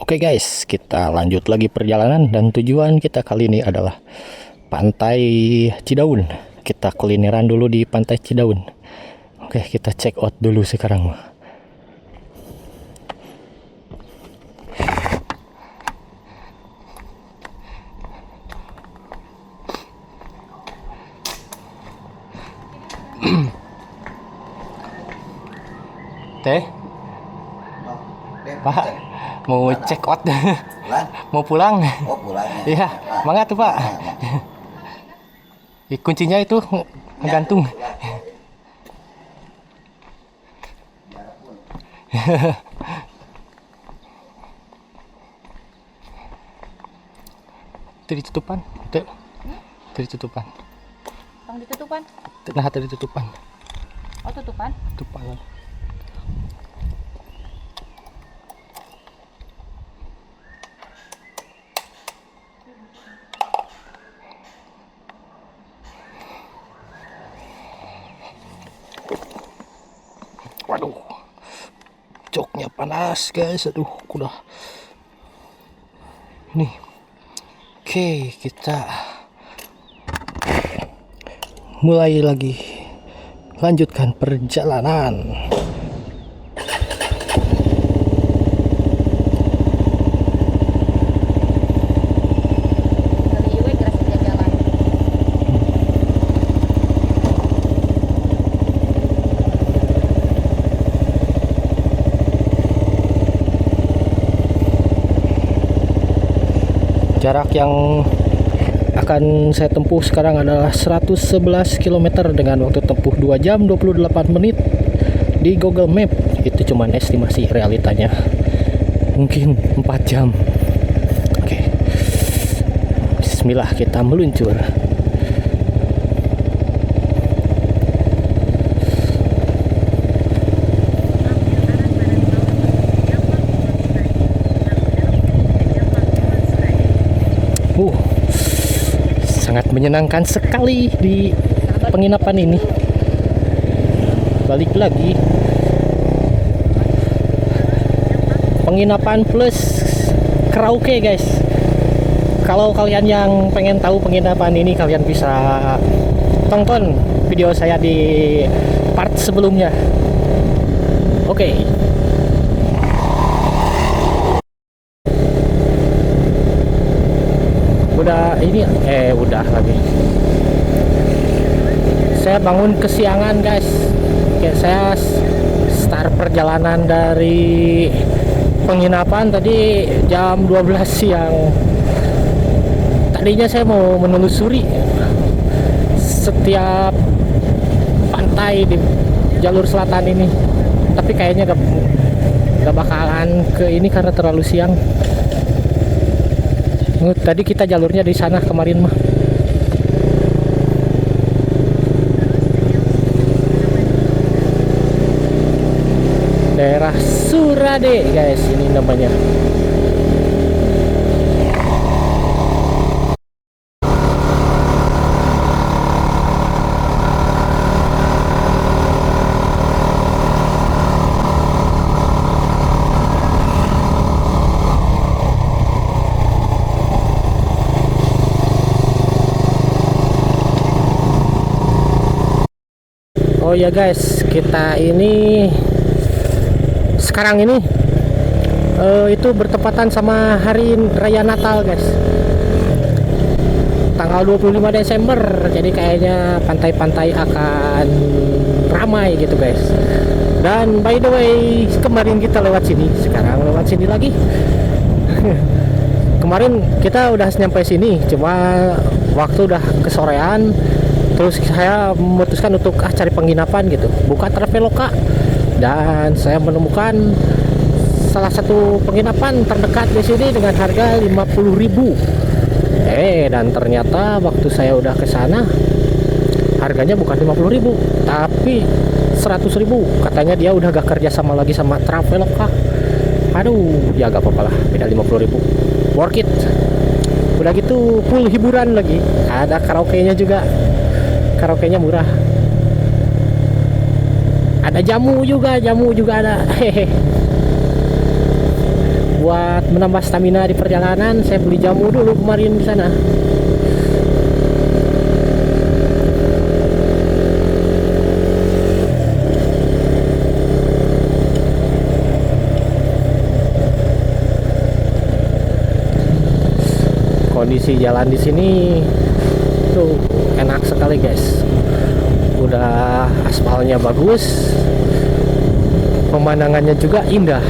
Oke guys, kita lanjut lagi perjalanan dan tujuan kita kali ini adalah Pantai Cidaun. Kita kulineran dulu di Pantai Cidaun. Oke, kita check out dulu sekarang. Teh, Pak, mau check out, mau pulang? Oh pulang ya? Iya, mangga tuh Pak. Kuncinya itu gantung. Itu ditutupan, tuh, itu ditutupan. Tang ditutupan. Nah, tadi tutupan. Oh, tutupan. Tutupan. Waduh, joknya panas guys. Aduh, udah. Nih, oke, kita mulai lagi, lanjutkan perjalanan. Dari iwe geras jalan. Jarak yang akan saya tempuh sekarang adalah 111 km dengan waktu tempuh 2 jam 28 menit di Google Map. Itu cuman estimasi, realitanya mungkin 4 jam. Oke, bismillah, kita meluncur. Sangat menyenangkan sekali di penginapan ini. Balik lagi, penginapan plus karaoke guys. Kalau kalian yang pengen tahu penginapan ini, kalian bisa tonton video saya di part sebelumnya. Oke. Udah lagi. Saya bangun kesiangan guys. Oke, saya start perjalanan dari penginapan tadi jam 12 siang. Tadinya saya mau menelusuri setiap pantai di jalur selatan ini, tapi kayaknya gak bakalan ke ini karena terlalu siang. Tadi kita jalurnya di sana kemarin mah. Daerah Surade guys, ini namanya. Oh ya guys, kita ini sekarang ini itu bertepatan sama hari raya Natal guys, tanggal 25 Desember. Jadi kayaknya pantai-pantai akan ramai gitu guys. Dan by the way, kemarin kita lewat sini, sekarang lewat sini lagi. Kemarin kita udah nyampe sini, cuma waktu udah kesorean. Terus saya memutuskan untuk cari penginapan gitu, buka Traveloka, dan saya menemukan salah satu penginapan terdekat di sini dengan harga 50.000. Dan ternyata waktu saya udah ke sana harganya bukan 50.000 tapi 100.000. Katanya dia udah gak kerja sama lagi sama Traveloka. Aduh, ya gak apa-apa lah, beda 50.000, worth it. Udah gitu full hiburan lagi, ada karaoke-nya juga. Karaoke-nya murah. Ada jamu juga ada. Hehe. buat menambah stamina di perjalanan, saya beli jamu dulu kemarin di sana. Kondisi jalan di sini tuh enak sekali guys. Udah aspalnya bagus, pemandangannya juga indah.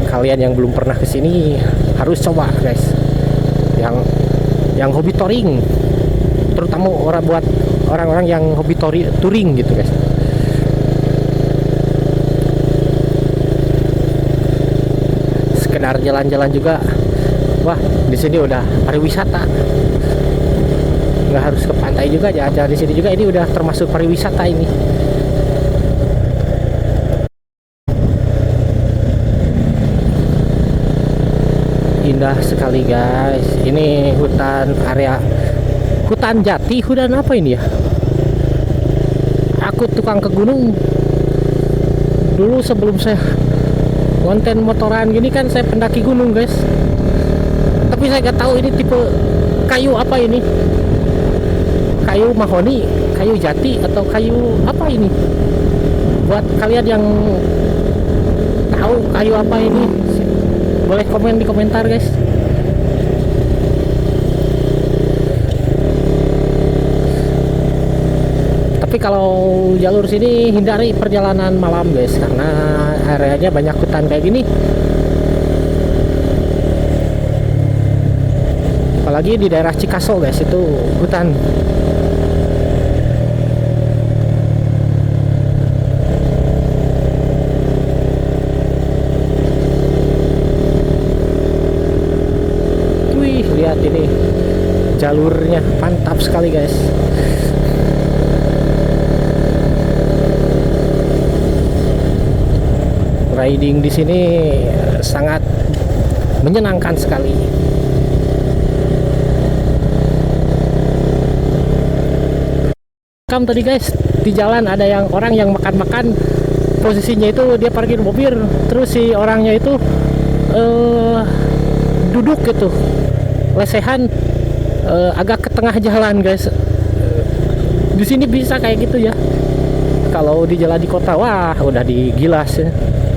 Kalian yang belum pernah kesini harus coba guys. Yang hobi touring, terutama buat orang-orang yang hobi touring gitu guys. Sekedar jalan-jalan juga, wah di sini udah pariwisata. Nggak harus ke pantai juga, jalan-jalan di sini juga ini udah termasuk pariwisata ini. Indah sekali guys. Ini hutan hutan jati, hutan apa ini ya? Aku tukang ke gunung. Dulu sebelum saya konten motoran gini kan saya pendaki gunung guys. Tapi saya nggak tahu ini tipe kayu apa ini. Kayu mahoni, kayu jati, atau kayu apa ini? Buat kalian yang tahu kayu apa ini, boleh komen di komentar guys. Tapi kalau jalur sini hindari perjalanan malam guys, karena areanya banyak hutan kayak gini. Apalagi di daerah Cikaso guys, itu hutan. Wih, lihat ini jalurnya mantap sekali guys. Riding di sini sangat menyenangkan sekali. Kam tadi guys, di jalan ada orang yang makan-makan, posisinya itu dia parkir mobil, terus si orangnya itu duduk gitu, lesehan, agak ke tengah jalan guys. Di sini bisa kayak gitu ya. Kalau di jalan di kota, wah udah digilas ya,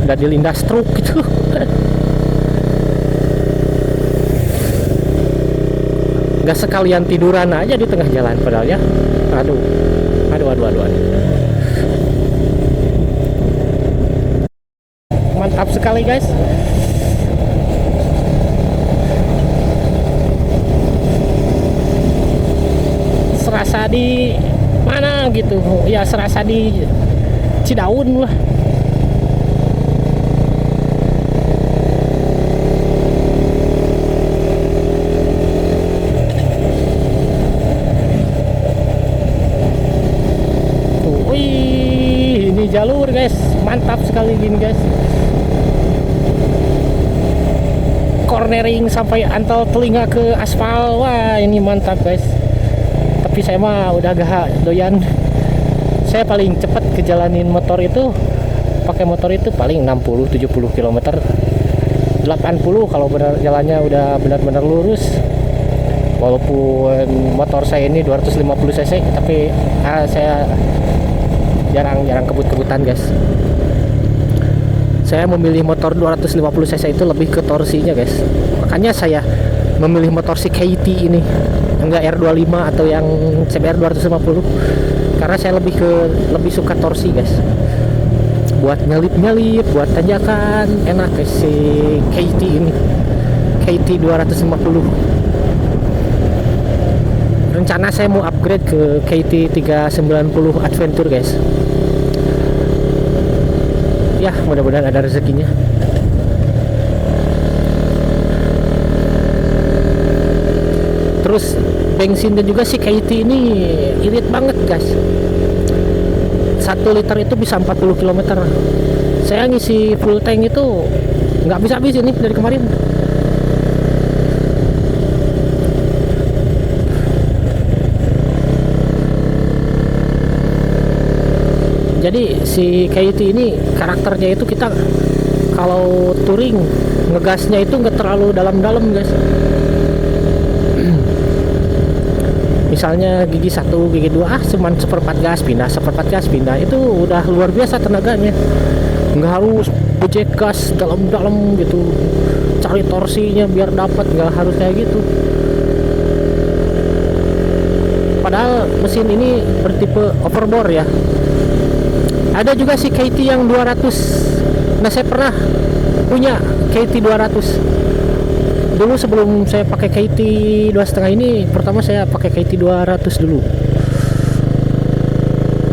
udah dilindas truk gitu. Nggak sekalian tiduran aja di tengah jalan padahal ya. Aduh. Mantap sekali guys. Serasa di mana gitu ya, serasa di Cidaun lah. Wih, ini jalur guys, mantap sekali gini guys. Cornering sampai antol telinga ke aspal, wah ini mantap guys. Tapi saya mah udah agak doyan. Saya paling cepat kejalanin motor itu, pakai motor itu paling 60-70 km, 80 kalau benar jalannya udah benar-benar lurus. Walaupun motor saya ini 250 cc, tapi saya jarang kebut-kebutan guys. Saya memilih motor 250 cc itu lebih ke torsinya guys. Makanya saya memilih motor si KT ini, enggak R25 atau yang CBR 250, karena saya lebih suka torsi guys. Buat nyelip-nyelip, buat tanjakan enak guys si KT ini, KT 250. Rencana saya mau upgrade ke KT 390 Adventure guys. Ya mudah-mudahan ada rezekinya. Terus bensin dan juga si KT ini irit banget guys. 1 liter itu bisa 40 km. Saya ngisi full tank itu nggak bisa habis ini dari kemarin. Jadi si KT ini karakternya itu kita kalau touring ngegasnya itu nggak terlalu dalam-dalam guys. Misalnya gigi 1, gigi 2 cuman seperempat gas pindah, itu udah luar biasa tenaganya. Nggak harus bejek gas dalam-dalam gitu, cari torsinya biar dapat, nggak harus kayak gitu. Padahal mesin ini bertipe overbore ya. Ada juga si KT yang 200. Nah, saya pernah punya KT 200. Dulu sebelum saya pakai KT 2,5 ini, pertama saya pakai KT 200 dulu.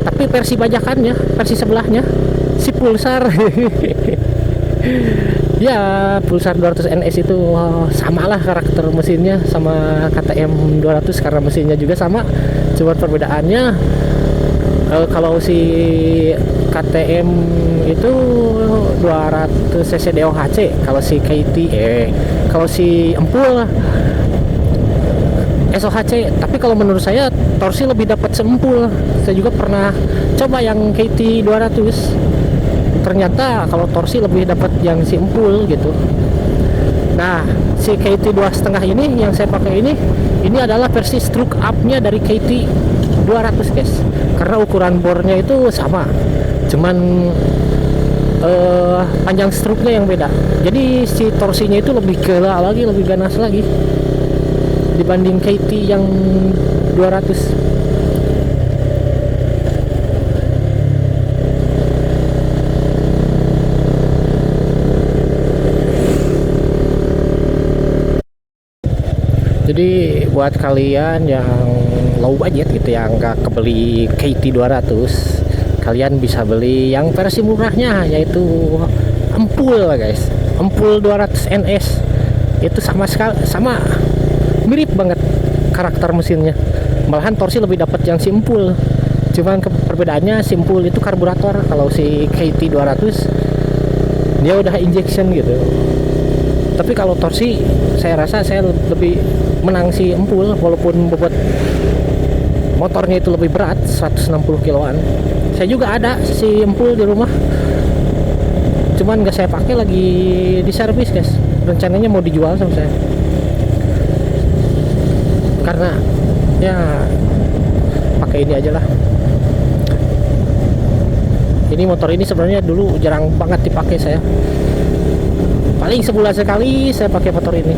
Tapi versi bajakannya, versi sebelahnya si Pulsar. Ya, Pulsar 200 NS itu samalah karakter mesinnya sama KTM 200 karena mesinnya juga sama. Cuma perbedaannya kalau si KTM itu 200 cc DOHC, kalau si KT kalau si Empul SOHC. Tapi kalau menurut saya torsi lebih dapat sempul. Saya juga pernah coba yang KT 200. Ternyata kalau torsi lebih dapat yang si Empul gitu. Nah, si KT 2,5 ini yang saya pakai ini adalah versi stroke up-nya dari KT 200 guys. Karena ukuran bornya itu sama. Cuman panjang stroke-nya yang beda. Jadi si torsinya itu lebih gila lagi, lebih ganas lagi dibanding KT yang 200. Jadi buat kalian yang low budget gitu, yang nggak kebeli KT 200, kalian bisa beli yang versi murahnya, yaitu Empul guys. Empul 200 NS itu sama mirip banget karakter mesinnya. Malahan torsi lebih dapat yang si Empul. Cuman perbedaannya si Empul itu karburator, kalau si KT 200 dia udah injection gitu. Tapi kalau torsi saya rasa saya lebih menang si Empul, walaupun bobot motornya itu lebih berat 160 kiloan. Saya juga ada si Empul di rumah, cuman nggak saya pakai, lagi di servis guys. Rencananya mau dijual sama saya karena ya pakai ini aja lah. Ini motor ini sebenarnya dulu jarang banget dipakai saya, paling sebulan sekali saya pakai motor ini.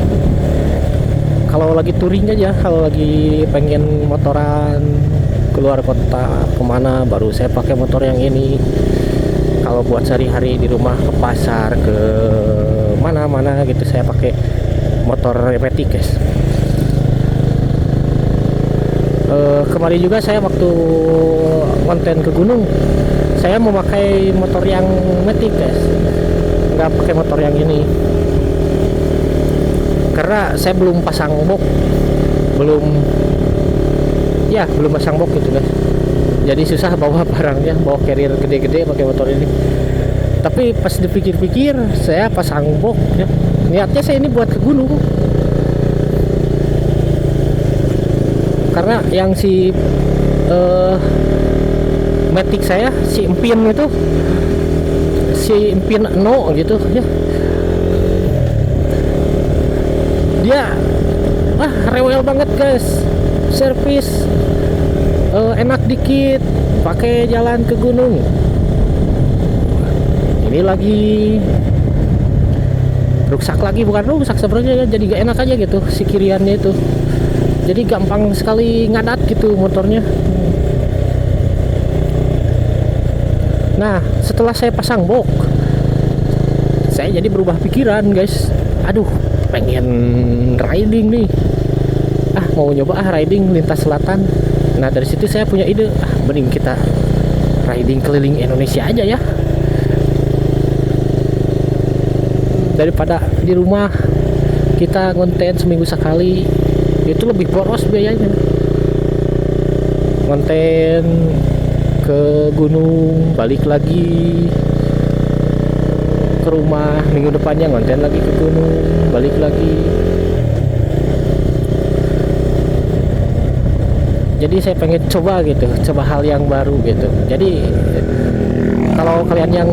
Kalau lagi touring aja, kalau lagi pengen motoran keluar kota kemana, baru saya pakai motor yang ini. Kalau buat sehari-hari di rumah, ke pasar, ke mana-mana gitu, saya pakai motor Matic guys. Kemarin juga saya waktu konten ke gunung, saya memakai motor yang Matic guys, nggak pakai motor yang ini. Karena saya belum pasang box, belum pasang box gitu guys. Jadi susah bawa barangnya, bawa carrier gede-gede pakai motor ini. Tapi pas dipikir-pikir, saya pasang box ya. Niatnya saya ini buat ke gunung. Karena yang si Matic saya, si Empin itu, si Empin No gitu ya, dia rewel banget guys. Servis enak dikit, pakai jalan ke gunung. Ini lagi rusak lagi, bukan rusak sebenarnya ya, jadi gak enak aja gitu si kiriannya itu. Jadi gampang sekali ngadat gitu motornya. Nah, setelah saya pasang box, saya jadi berubah pikiran guys. Aduh, pengen riding nih, mau nyoba riding lintas selatan. Nah, dari situ saya punya ide, mending kita riding keliling Indonesia aja ya, daripada di rumah kita ngonten seminggu sekali. Itu lebih boros biayanya. Ngonten ke gunung, balik lagi ke rumah, minggu depannya ngonten lagi ke gunung, balik lagi. Jadi saya pengen coba gitu, coba hal yang baru gitu. Jadi Kalau kalian yang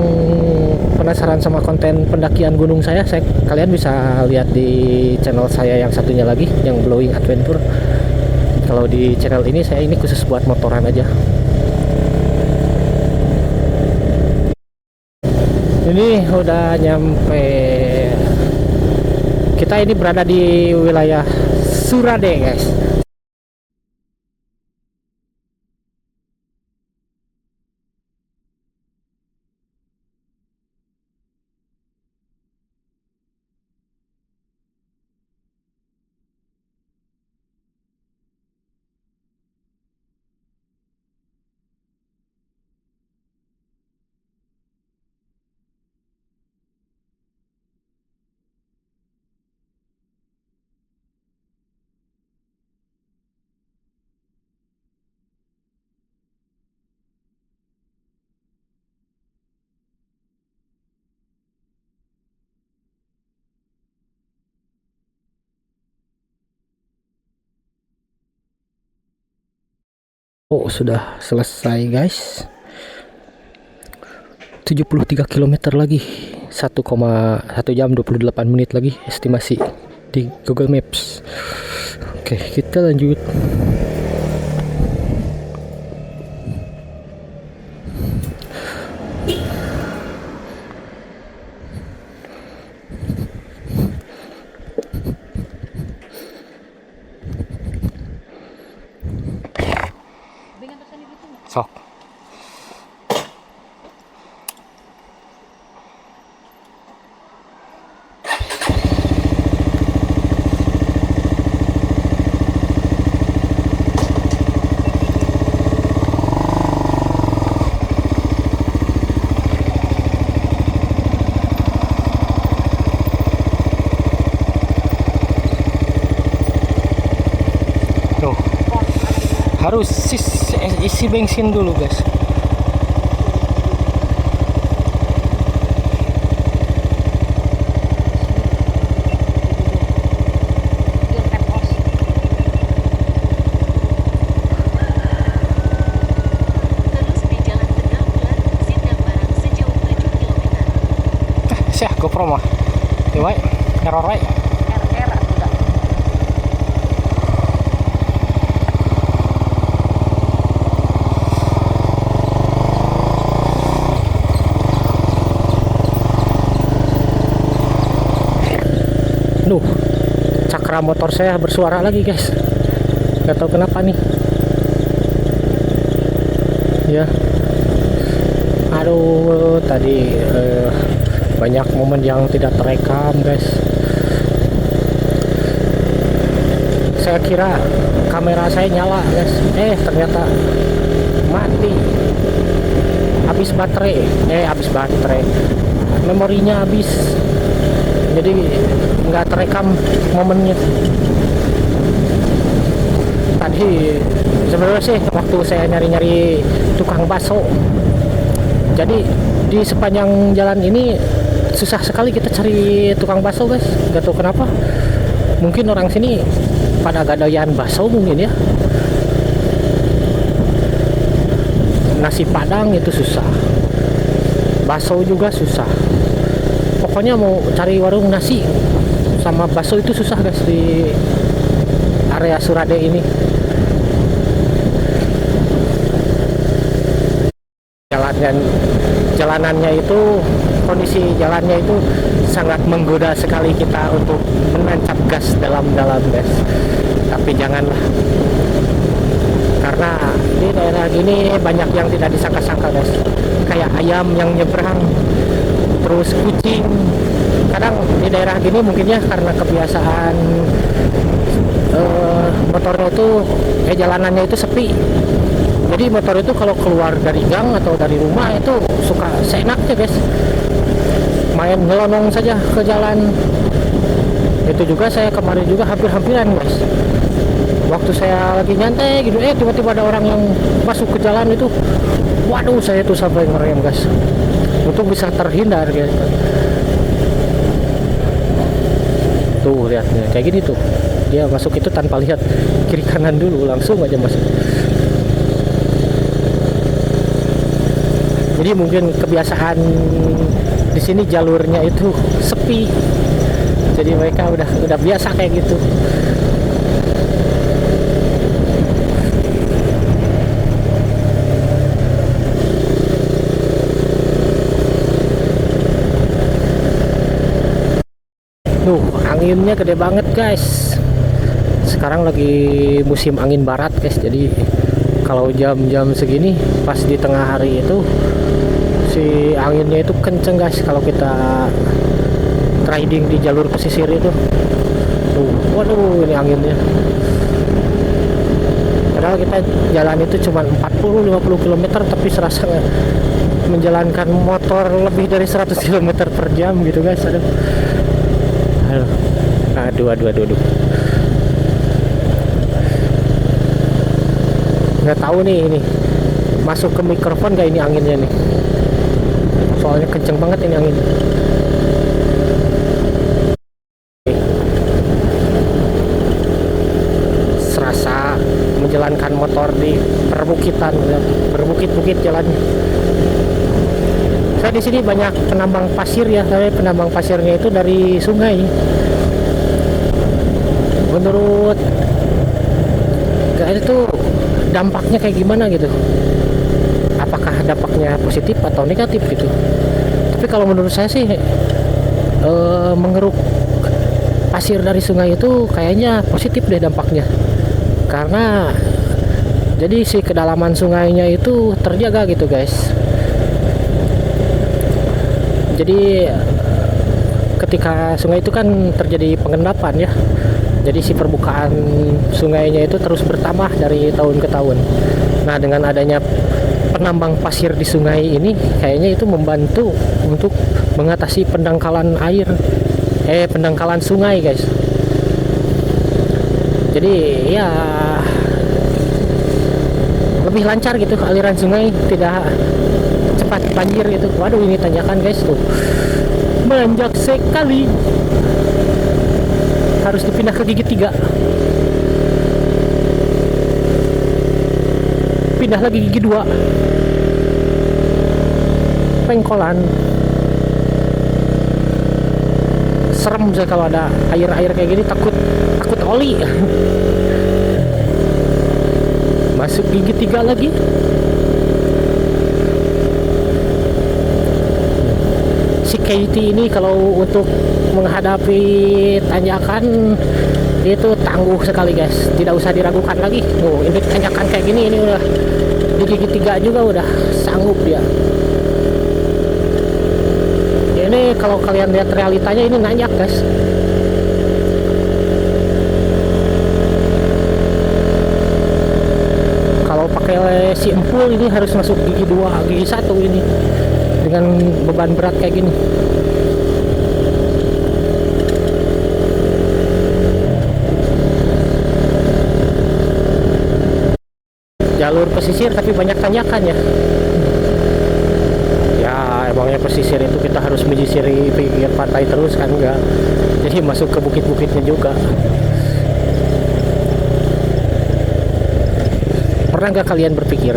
penasaran sama konten pendakian gunung saya, kalian bisa lihat di channel saya yang satunya lagi, yang Blowing Adventure. Kalau di channel ini saya ini khusus buat motoran aja. Ini udah nyampe. Kita ini berada di wilayah Surade, guys. Oh, sudah selesai, guys. 73 km lagi. 1,1 jam 28 menit lagi estimasi di Google Maps. Oke, kita lanjut. Sok. Tuh. Harus isi bensin dulu, guys. Siap GoPro mah. Iwai, error wae. Duh, cakra motor saya bersuara lagi, guys. Gak tahu kenapa nih. Ya. Aduh, tadi banyak momen yang tidak terekam, guys. Saya kira kamera saya nyala, guys. Ternyata mati. Habis baterai. Habis baterai. Memorinya habis. Jadi nggak terekam momennya. Tadi sebenarnya sih waktu saya nyari-nyari tukang bakso, jadi di sepanjang jalan ini susah sekali kita cari tukang bakso, guys. Nggak tahu kenapa, mungkin orang sini pada gak doyan bakso mungkin ya. Nasi padang itu susah, bakso juga susah. Pokoknya mau cari warung nasi sama bakso itu susah, guys, di area Surade ini. Jalanannya itu, kondisi jalannya itu sangat menggoda sekali kita untuk menancap gas dalam-dalam, guys. Tapi janganlah, karena di daerah gini banyak yang tidak disangka-sangka, guys. Kayak ayam yang nyebrang, terus kucing. Kadang di daerah gini mungkinnya karena kebiasaan motornya itu jalanannya itu sepi, jadi motor itu kalau keluar dari gang atau dari rumah itu suka seenaknya, guys, main ngelonong saja ke jalan. Itu juga saya kemarin juga hampir-hampiran, guys. Waktu saya lagi nyantai gitu, tiba-tiba ada orang yang masuk ke jalan itu. Waduh, saya tuh sampai ngerem, guys, untuk bisa terhindar, guys. Tuh lihatnya kayak gini tuh, dia masuk itu tanpa lihat kiri kanan dulu, langsung aja masuk. Jadi mungkin kebiasaan di sini jalurnya itu sepi. Jadi mereka udah biasa kayak gitu. Anginnya gede banget guys. Sekarang lagi musim angin barat guys. Jadi kalau jam-jam segini pas di tengah hari itu si anginnya itu kenceng guys. Kalau kita riding di jalur pesisir itu waduh ini anginnya. Padahal kita jalan itu cuma 40-50 km tapi serasa menjalankan motor lebih dari 100 km per jam gitu guys. Aduh. Nggak tahu nih ini masuk ke mikrofon gak ini anginnya nih. Soalnya kenceng banget ini angin. Serasa menjalankan motor di perbukitan, berbukit-bukit jalannya. Saya di sini banyak penambang pasir ya. Saya penambang pasirnya itu dari sungai. Menurut itu dampaknya kayak gimana gitu? Apakah dampaknya positif atau negatif gitu? Tapi kalau menurut saya sih mengeruk pasir dari sungai itu kayaknya positif deh dampaknya. Karena jadi si kedalaman sungainya itu terjaga gitu guys. Jadi ketika sungai itu kan terjadi pengendapan ya. Jadi si permukaan sungainya itu terus bertambah dari tahun ke tahun. Nah, dengan adanya penambang pasir di sungai ini kayaknya itu membantu untuk mengatasi pendangkalan air. Pendangkalan sungai, guys. Jadi ya lebih lancar gitu aliran sungai, tidak cepat banjir gitu. Waduh, ini tanjakan guys tuh. Menanjak sekali. Harus dipindah ke gigi 3. Pindah lagi gigi 2. Pengkolan. Serem saya kalau ada air-air kayak gini, takut oli. Masuk gigi 3 lagi. Si Katie ini kalau untuk menghadapi tanjakan itu tangguh sekali guys, tidak usah diragukan lagi. Ini tanjakan kayak gini ini udah di gigi 3 juga udah sanggup dia. Ini kalau kalian lihat realitanya ini nanjak guys. Kalau pakai si empul ini harus masuk gigi 2, gigi 1 ini dengan beban berat kayak gini. Jalur pesisir tapi banyak tanjakan ya. Ya emangnya pesisir itu kita harus menyisiri pinggir pantai terus kan, enggak. Jadi masuk ke bukit-bukitnya juga. Pernah nggak kalian berpikir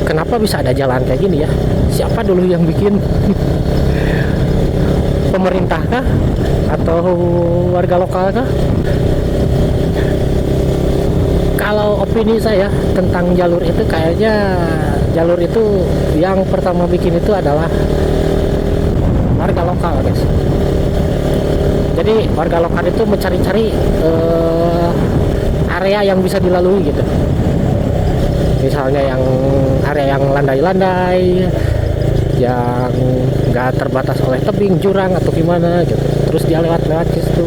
kenapa bisa ada jalan kayak gini ya? Siapa dulu yang bikin? Pemerintah kah? Atau warga lokal kah? Kalau opini saya tentang jalur itu, kayaknya jalur itu yang pertama bikin itu adalah warga lokal guys. Jadi warga lokal itu mencari-cari area yang bisa dilalui gitu. Misalnya yang area yang landai-landai, yang nggak terbatas oleh tebing, jurang atau gimana gitu. Terus dia lewat ke situ.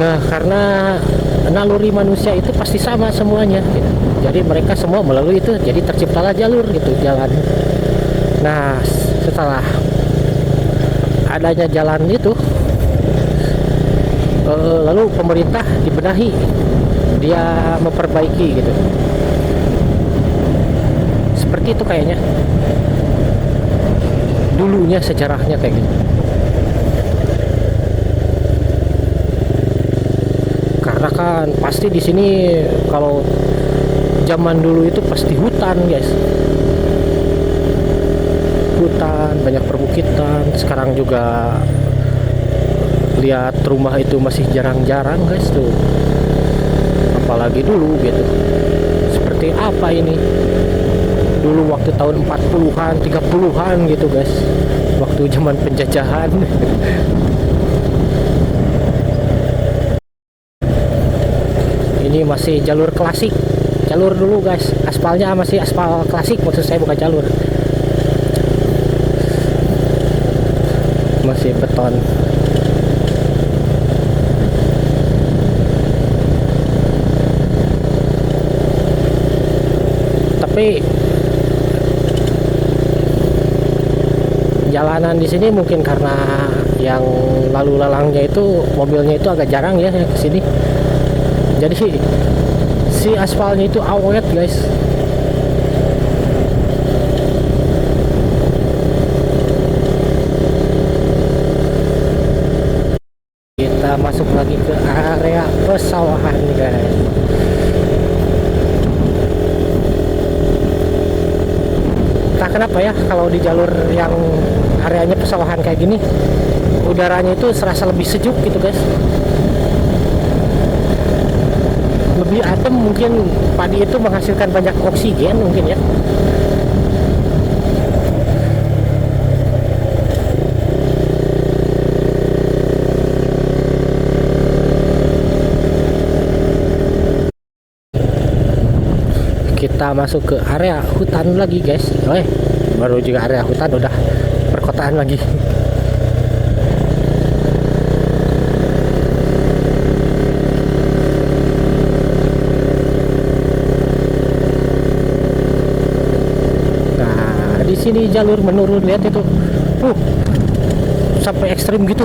Nah, karena naluri manusia itu pasti sama semuanya gitu. Jadi mereka semua melalui itu, jadi terciptalah jalur gitu, jalan. Nah, setelah adanya jalan itu lalu pemerintah dibenahi, dia memperbaiki gitu. Seperti itu kayaknya dulunya, sejarahnya kayak gitu. Karena kan pasti di sini kalau zaman dulu itu pasti hutan guys. hutan, banyak perbukitan. Sekarang juga lihat rumah itu masih jarang-jarang guys tuh, apalagi dulu gitu. Seperti apa ini dulu waktu tahun 40-an 30-an gitu guys, waktu zaman penjajahan. Ini masih jalur klasik, jalur dulu guys, aspalnya masih aspal klasik, maksud saya bukan jalur, masih beton. Tapi jalanan di sini mungkin karena yang lalu lalangnya itu mobilnya itu agak jarang ya ke sini. Jadi si aspalnya itu awet guys. Kita masuk lagi ke area pesawahan guys. Entah kenapa ya kalau di jalur yang areanya pesawahan kayak gini udaranya itu serasa lebih sejuk gitu guys, lebih adem. Mungkin padi itu menghasilkan banyak oksigen mungkin ya. Kita masuk ke area hutan lagi guys. Baru juga area hutan udah perkotaan lagi. Nah, di sini jalur menurun, lihat itu. Sampai ekstrim gitu.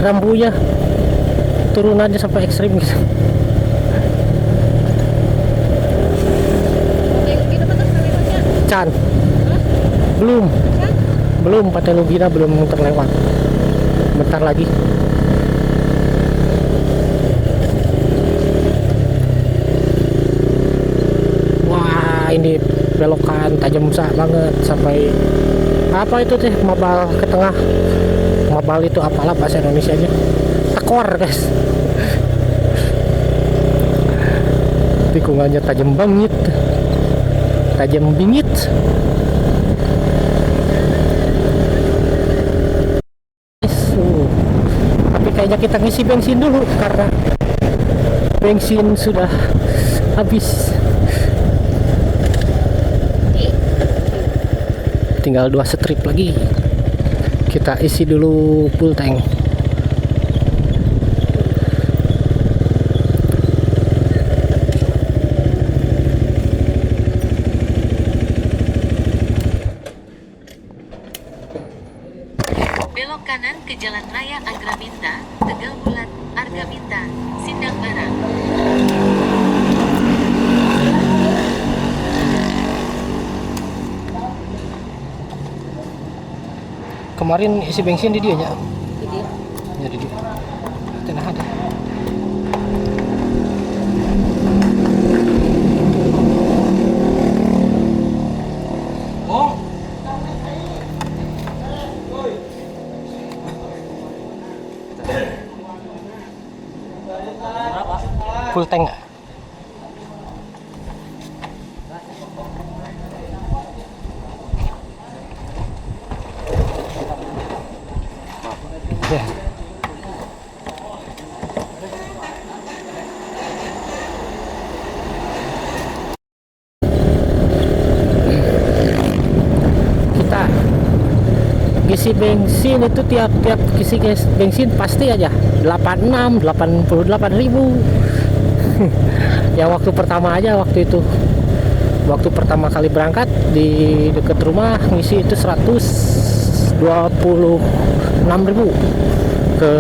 Rambunya turunannya sampai ekstrim gitu. Can belum Patelugina belum terlewat, bentar lagi. Wah, ini belokan tajam banget sampai apa itu teh, mabal ke tengah. Mabal itu apalah bahasa Indonesianya, tekor guys. Tikungannya tajam banget, tajam bingit. Tapi kayaknya kita ngisi bensin dulu karena bensin sudah habis. Tinggal 2 strip lagi, kita isi dulu full tank. Belok kanan ke Jalan Raya Agraminta, Tegal Bulat, Argaminta, Sindang Barang. Kemarin isi bensin di dia nya. Di dia. Ya di dia. Tenang ada. Full tank nggak? Ya. Kita isi bensin itu tiap-tiap isi bensin pasti aja 86, 88.000. Yang waktu pertama aja, waktu itu waktu pertama kali berangkat di dekat rumah ngisi itu 126.000. Ke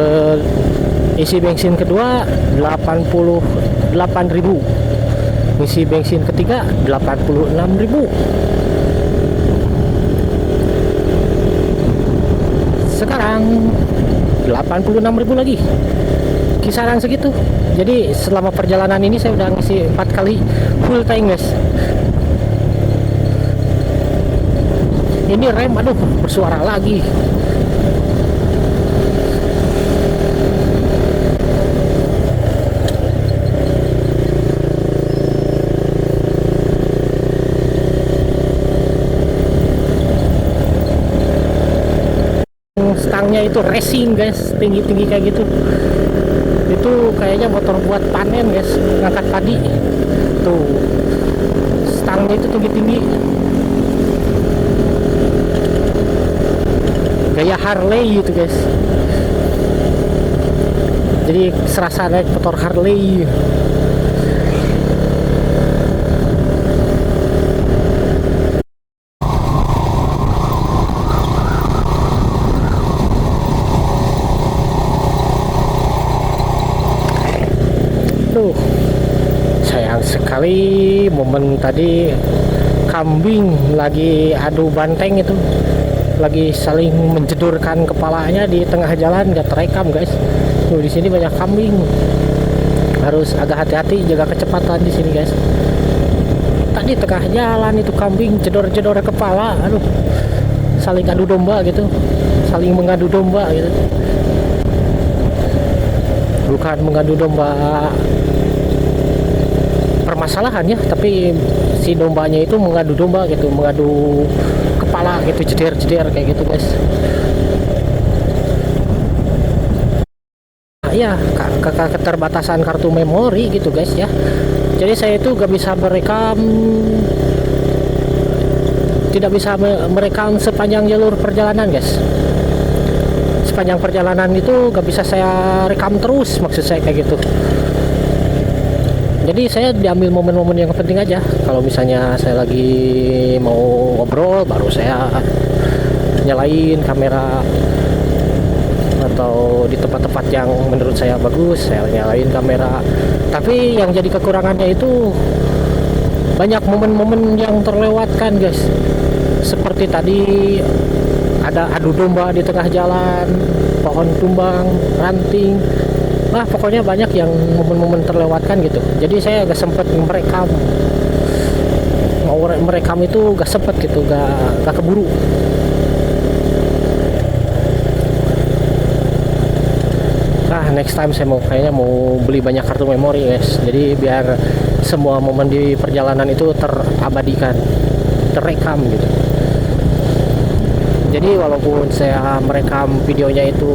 isi bensin kedua 88.000. Isi bensin ketiga 86.000. Sekarang 86.000 lagi, kisaran segitu. Jadi selama perjalanan ini saya udah ngisi 4 kali full tank guys. Ini rem, aduh, bersuara lagi. Stangnya itu racing guys, tinggi-tinggi kayak gitu. Itu kayaknya motor buat panen guys, ngangkat padi. Tuh, stangnya itu tinggi-tinggi. Gaya Harley gitu guys. Jadi serasa naik motor Harley. Tuh, sayang sekali momen tadi kambing lagi adu banteng itu, lagi saling menjedurkan kepalanya di tengah jalan, gak terekam guys. Tuh, di sini banyak kambing, harus agak hati-hati jaga kecepatan di sini guys. Tadi tengah jalan itu kambing jedor-jedor kepala, aduh, saling adu domba gitu, saling mengadu domba gitu. Bukan mengadu domba permasalahannya, tapi si dombanya itu mengadu domba gitu, mengadu kepala gitu, jeder-jeder kayak gitu guys. Ya, keterbatasan kartu memori gitu guys ya. Jadi saya itu gak bisa merekam, tidak bisa merekam sepanjang jalur perjalanan guys. Sepanjang perjalanan itu gak bisa saya rekam terus, maksud saya kayak gitu. Jadi saya diambil momen-momen yang penting aja. Kalau misalnya saya lagi mau ngobrol, baru saya nyalain kamera, atau di tempat-tempat yang menurut saya bagus saya nyalain kamera. Tapi yang jadi kekurangannya itu banyak momen-momen yang terlewatkan guys. Seperti tadi ada adu domba di tengah jalan, pohon tumbang, ranting, nah pokoknya banyak yang momen-momen terlewatkan gitu. Jadi saya gak sempet merekam, mau merekam itu gak sempet gitu, gak keburu. Nah, next time saya kayaknya mau beli banyak kartu memori guys. Jadi biar semua momen di perjalanan itu terabadikan, terekam gitu. Jadi walaupun saya merekam videonya itu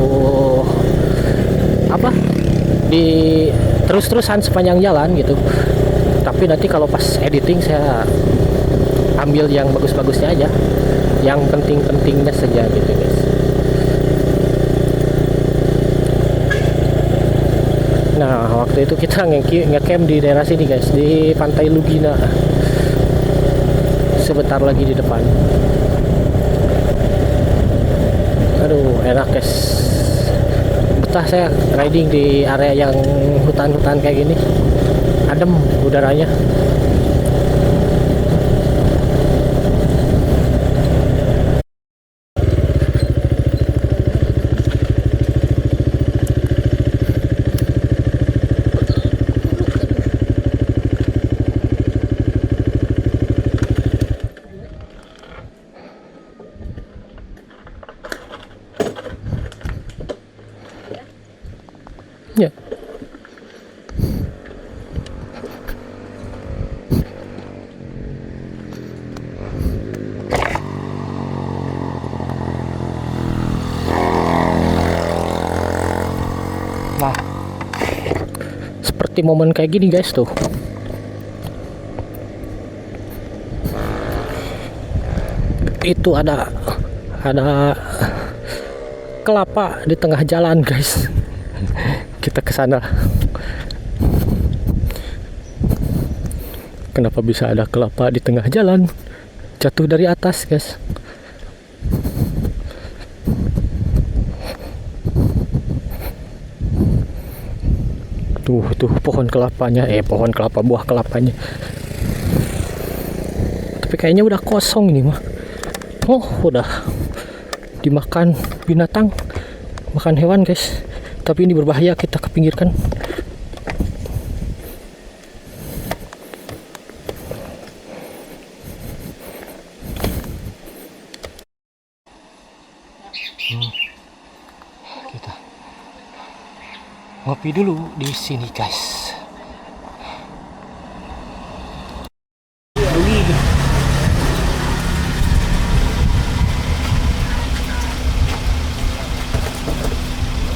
apa di terus-terusan sepanjang jalan gitu, tapi nanti kalau pas editing saya ambil yang bagus-bagusnya aja, yang penting-pentingnya saja gitu guys. Nah, waktu itu kita ngecamp di daerah sini guys, di Pantai Lugina. Sebentar lagi di depan. Aduh, enak guys. Betah saya riding di area yang hutan-hutan kayak gini. Adem udaranya. Ya. Nah, seperti momen kayak gini guys tuh. Itu ada kelapa di tengah jalan guys. Kita ke sana. Kenapa bisa ada kelapa di tengah jalan? Jatuh dari atas, guys. Tuh pohon kelapanya, pohon kelapa, buah kelapanya. Tapi kayaknya udah kosong ini mah. Oh, udah dimakan binatang, makan hewan, guys. Tapi ini berbahaya, kita kepinggirkan. Ngopi dulu di sini guys.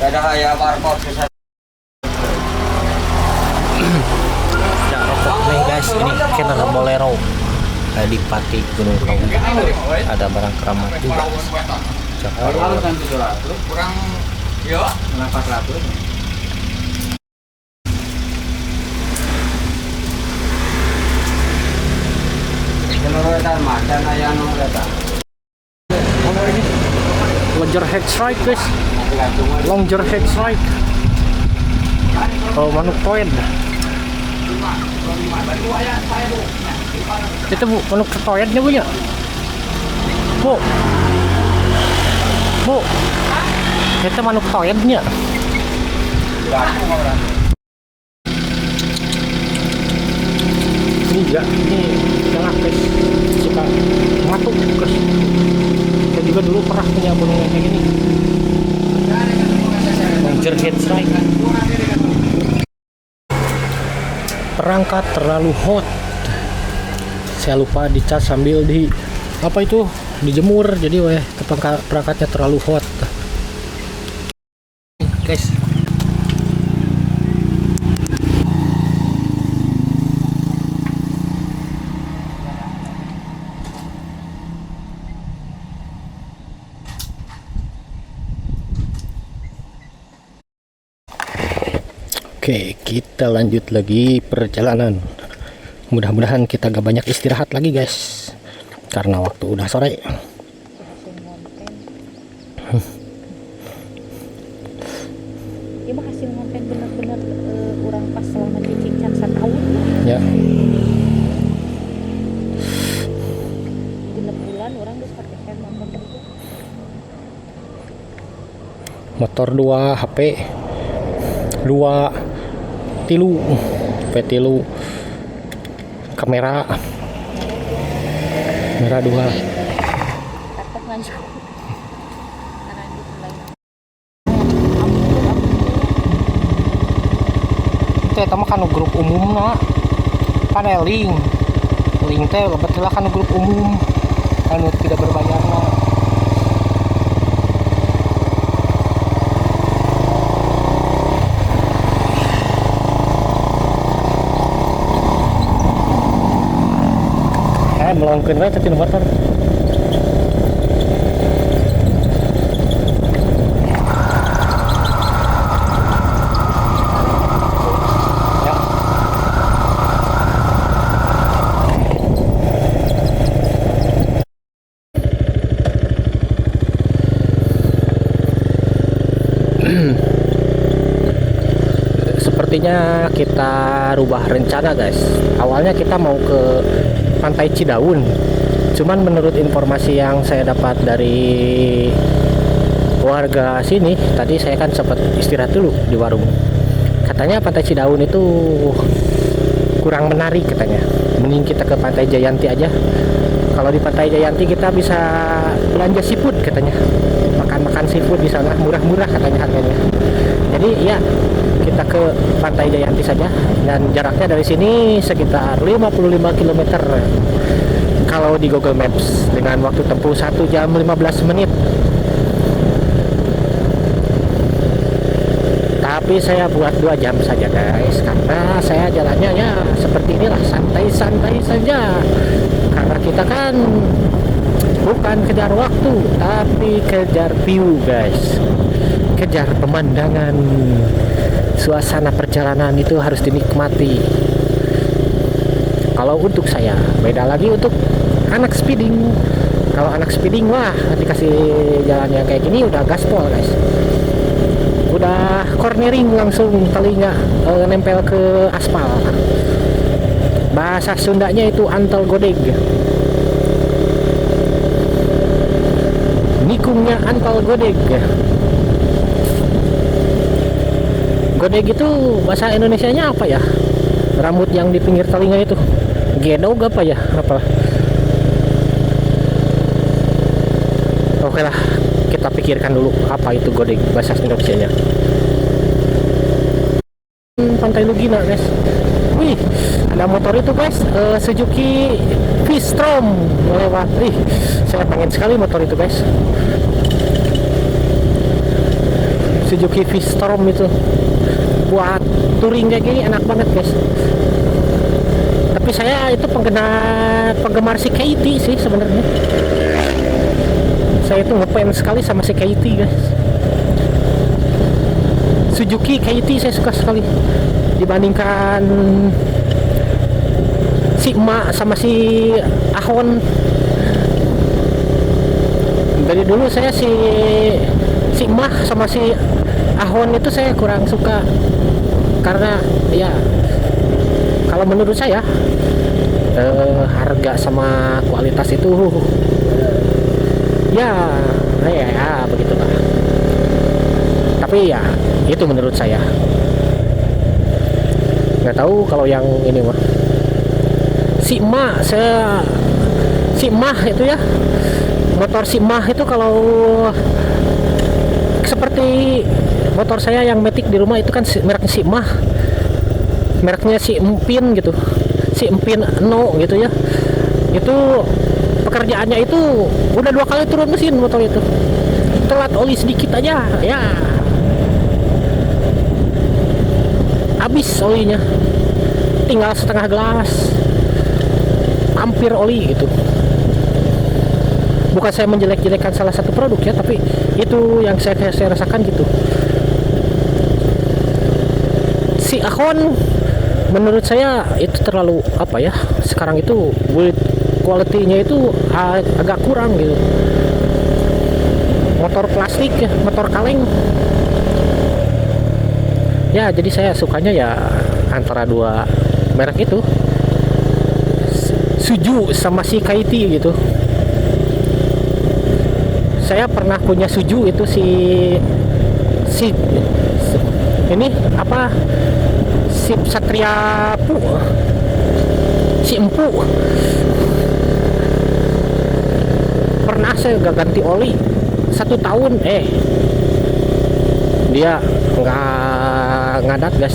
Ada ya barcode ke sana. Ya rokok nih guys, ini Canon Bolero di Pati Gunung Kawu. Ada barang keramat juga. Kalau kan 700 kurang yo 400. Kalau ada macan aya nu eta. Longer head strike guys, longer head strike. Oh manuk poin. Itu bu, manuk toyetnya punya. Bu, bu, itu manuk toyetnya. Ini enggak, ini tengah guys, suka matuk guys. Saya juga dulu pernah punya burung kayak gini. Longer head strike. Perangkat terlalu hot. Saya lupa dicas sambil di apa itu dijemur, jadi perangkatnya terlalu hot guys. Oke, kita lanjut lagi perjalanan. Mudah-mudahan kita gak banyak istirahat lagi guys, karena waktu udah sore. Dia mah hasil ngonten bener-bener orang pas selama di Cincang setahun Ya, 6 bulan orang geus pakai handphone motor itu. motor 2, HP 2, tilu, HP tilu, kamera 2. Tetep lanjut. Lanjut mulai. Itu eta mah kan grup umumna paneling link teh betul kan grup umum anu tidak berbayarna. Melongkeun wae teh motor. Sepertinya kita rubah rencana guys. Awalnya kita mau ke Pantai Cidaun, cuman menurut informasi yang saya dapat dari warga sini, tadi saya kan sempat istirahat dulu di warung. Katanya Pantai Cidaun itu kurang menarik katanya. Mending kita ke Pantai Jayanti aja. Kalau di Pantai Jayanti kita bisa belanja seafood katanya. Makan-makan seafood di sana murah-murah katanya harganya. Jadi ya kita ke Pantai Jayanti saja, dan jaraknya dari sini sekitar 55 km kalau di Google Maps, dengan waktu tempuh 1 jam 15 menit. Tapi saya buat 2 jam saja guys, karena saya jalannya ya seperti inilah, santai-santai saja. Karena kita kan bukan kejar waktu, tapi kejar view guys, kejar pemandangan. Suasana perjalanan itu harus dinikmati. Kalau untuk saya, beda lagi untuk anak speeding. Kalau anak speeding, wah dikasih jalan yang kayak gini udah gaspol guys, udah cornering langsung, telinga nempel ke aspal. Bahasa Sundanya itu antel godeg, nikungnya antel godeg. Godeg itu bahasa Indonesianya apa ya? Rambut yang di pinggir telinga itu. Gedog apa ya? Apa? Oke lah, kita pikirkan dulu apa itu godeg bahasa Indonesianya. Pantai Lugina guys. Wih, ada motor itu guys, Suzuki V-Strom lewat. Ih, saya pengen sekali motor itu guys. Suzuki V-Strom itu buat touring kayak gini enak banget guys. Tapi saya itu penggemar si KT sih sebenarnya. Saya itu ngefans sekali sama si KT guys. Suzuki KT saya suka sekali dibandingkan Sigma sama si Ahon. Dari dulu saya si Sigma sama si Ahon itu saya kurang suka karena ya kalau menurut saya harga sama kualitas itu ya begitulah. Tapi ya itu menurut saya. Nggak tahu kalau yang ini mah. Sigma itu ya. Motor Sigma itu kalau seperti motor saya yang Matic di rumah itu kan mereknya Sigma. Mereknya si Empin gitu. Si Empin No gitu ya. Itu pekerjaannya itu udah 2 kali turun mesin motor itu. Telat oli sedikit aja ya. Habis olinya, tinggal setengah gelas, hampir oli gitu. Bukan saya menjelek-jelekan salah satu produk ya, tapi itu yang saya rasakan gitu. Si Ahon menurut saya itu terlalu apa ya, sekarang itu build quality-nya itu agak kurang gitu. Motor plastik ya, motor kaleng ya, jadi saya sukanya ya antara dua merek itu, Suzu sama si KT gitu. Saya pernah punya Suzu itu si ini apa, si Satria Pu, si Empu. Pernah saya gak ganti oli 1 tahun, dia nggak ngadat guys.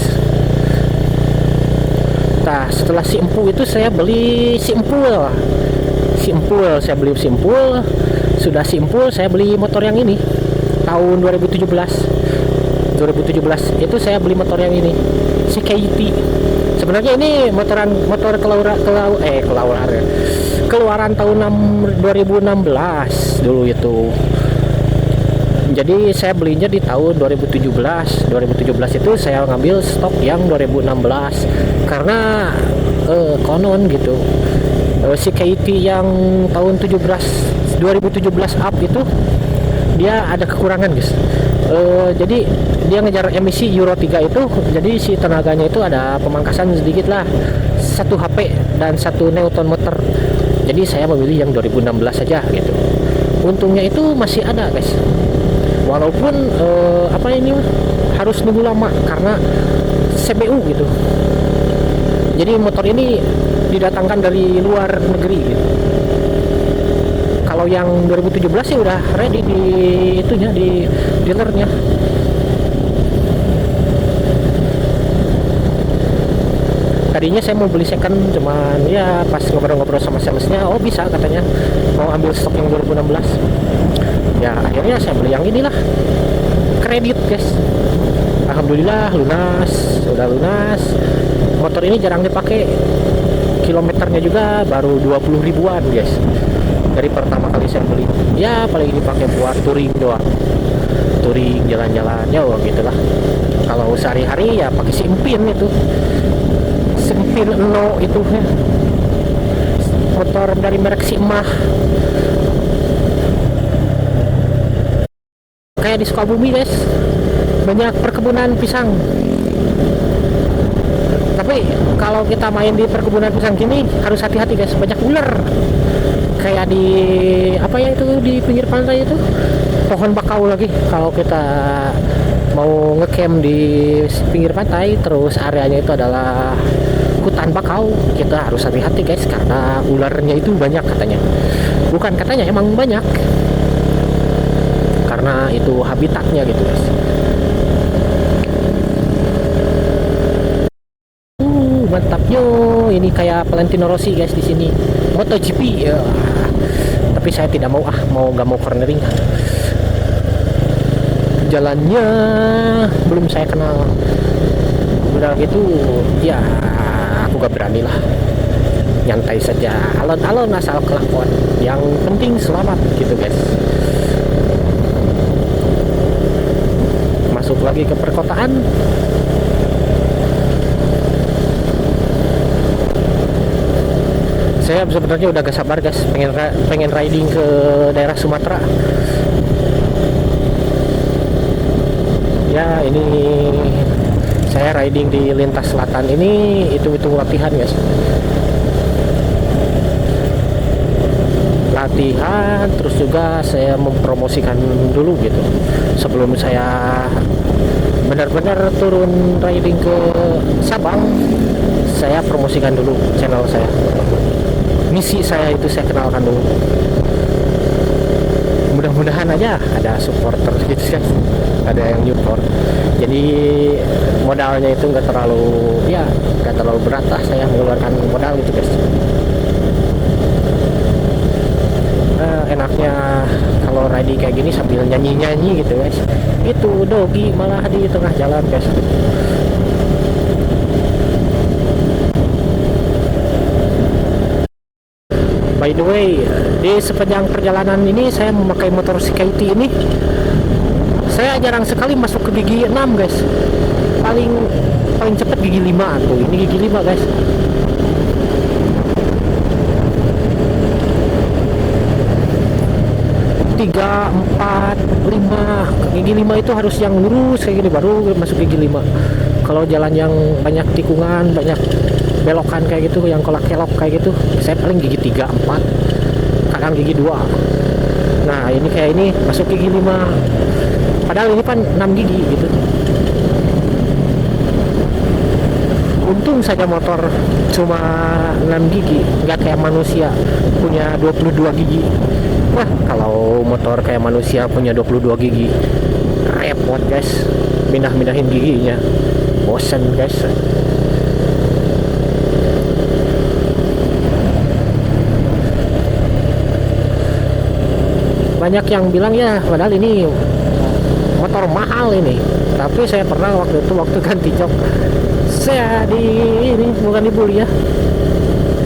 Nah setelah si Empul itu saya beli si Empul, saya beli si Empul. Sudah si Empul saya beli motor yang ini tahun 2017 itu saya beli motor yang ini si KT. Sebenarnya ini motor keluaran tahun 2016 dulu itu. Jadi saya belinya di tahun 2017 itu saya ngambil stok yang 2016 karena konon gitu si KT yang tahun 2017 up itu dia ada kekurangan guys. Jadi dia ngejar emisi Euro 3 itu, jadi si tenaganya itu ada pemangkasan sedikit lah, 1 HP dan 1 Newton meter. Jadi saya memilih yang 2016 saja gitu. Untungnya itu masih ada guys, walaupun harus nunggu lama karena CBU gitu. Jadi motor ini didatangkan dari luar negeri gitu. Kalau yang 2017 sih udah ready di itunya, di dealernya. Tadinya saya mau beli second, cuman ya pas ngobrol-ngobrol sama salesnya, oh bisa katanya mau ambil stok yang 2016. Ya akhirnya saya beli yang inilah, kredit guys. Alhamdulillah udah lunas. Motor ini jarang dipakai, kilometernya juga baru 20 ribuan guys dari pertama kali saya beli. Ya paling dipakai buat touring doang, touring jalan-jalan ya gitulah. Kalau sehari-hari ya pakai Simpin itu, Simpin No itu ya, motor dari merek Sigma. Kayak di Sukabumi guys, banyak perkebunan pisang. Tapi kalau kita main di perkebunan pisang gini harus hati-hati guys, banyak ular. Kayak di di pinggir pantai itu, pohon bakau lagi. Kalau kita mau ngecamp di pinggir pantai, terus areanya itu adalah hutan bakau, kita harus hati-hati guys, karena ularnya itu banyak katanya. Bukan katanya, emang banyak. Karena itu habitatnya gitu guys. Yo, ini kayak Valentino Rossi guys di sini. MotoGP ya. Tapi saya tidak mau gak mau cornering. Jalannya belum saya kenal. Udah gitu ya aku gak berani lah. Nyantai saja, alon-alon asal kelakuan. Yang penting selamat gitu guys. Masuk lagi ke perkotaan. Saya sebenarnya udah gak sabar guys, pengen riding ke daerah Sumatera. Ya ini saya riding di lintas selatan ini hitung-hitung latihan guys. Latihan terus juga saya mempromosikan dulu gitu sebelum saya benar-benar turun riding ke Sabang. Saya promosikan dulu channel saya, misi saya itu saya kenalkan dulu. Mudah-mudahan aja ada supporter gitu kan, ada yang support. Jadi modalnya itu nggak terlalu berat lah saya mengeluarkan modal gitu guys. Enaknya kalau riding kayak gini sambil nyanyi-nyanyi gitu guys. Itu dogi malah di tengah jalan guys. By the way, di sepanjang perjalanan ini saya memakai motor CKT ini. Saya jarang sekali masuk ke gigi 6 guys. Paling cepat gigi 5 tuh. Ini gigi 5 guys. Tiga, 4, 5. Gigi 5 itu harus yang lurus kayak gini baru masuk gigi 5. Kalau jalan yang banyak tikungan, banyak belokan kayak gitu, yang kolak-kelok kayak gitu, saya paling gigi 3, 4, kadang gigi 2. Nah ini kayak ini masuk gigi 5, padahal ini kan 6 gigi gitu. Untung saja motor cuma 6 gigi, nggak kayak manusia punya 22 gigi. Wah kalau motor kayak manusia punya 22 gigi repot guys, mindahin giginya, bosen guys. Banyak yang bilang ya padahal ini motor mahal ini, tapi saya pernah waktu ganti jok, saya ini bukan dibully ya,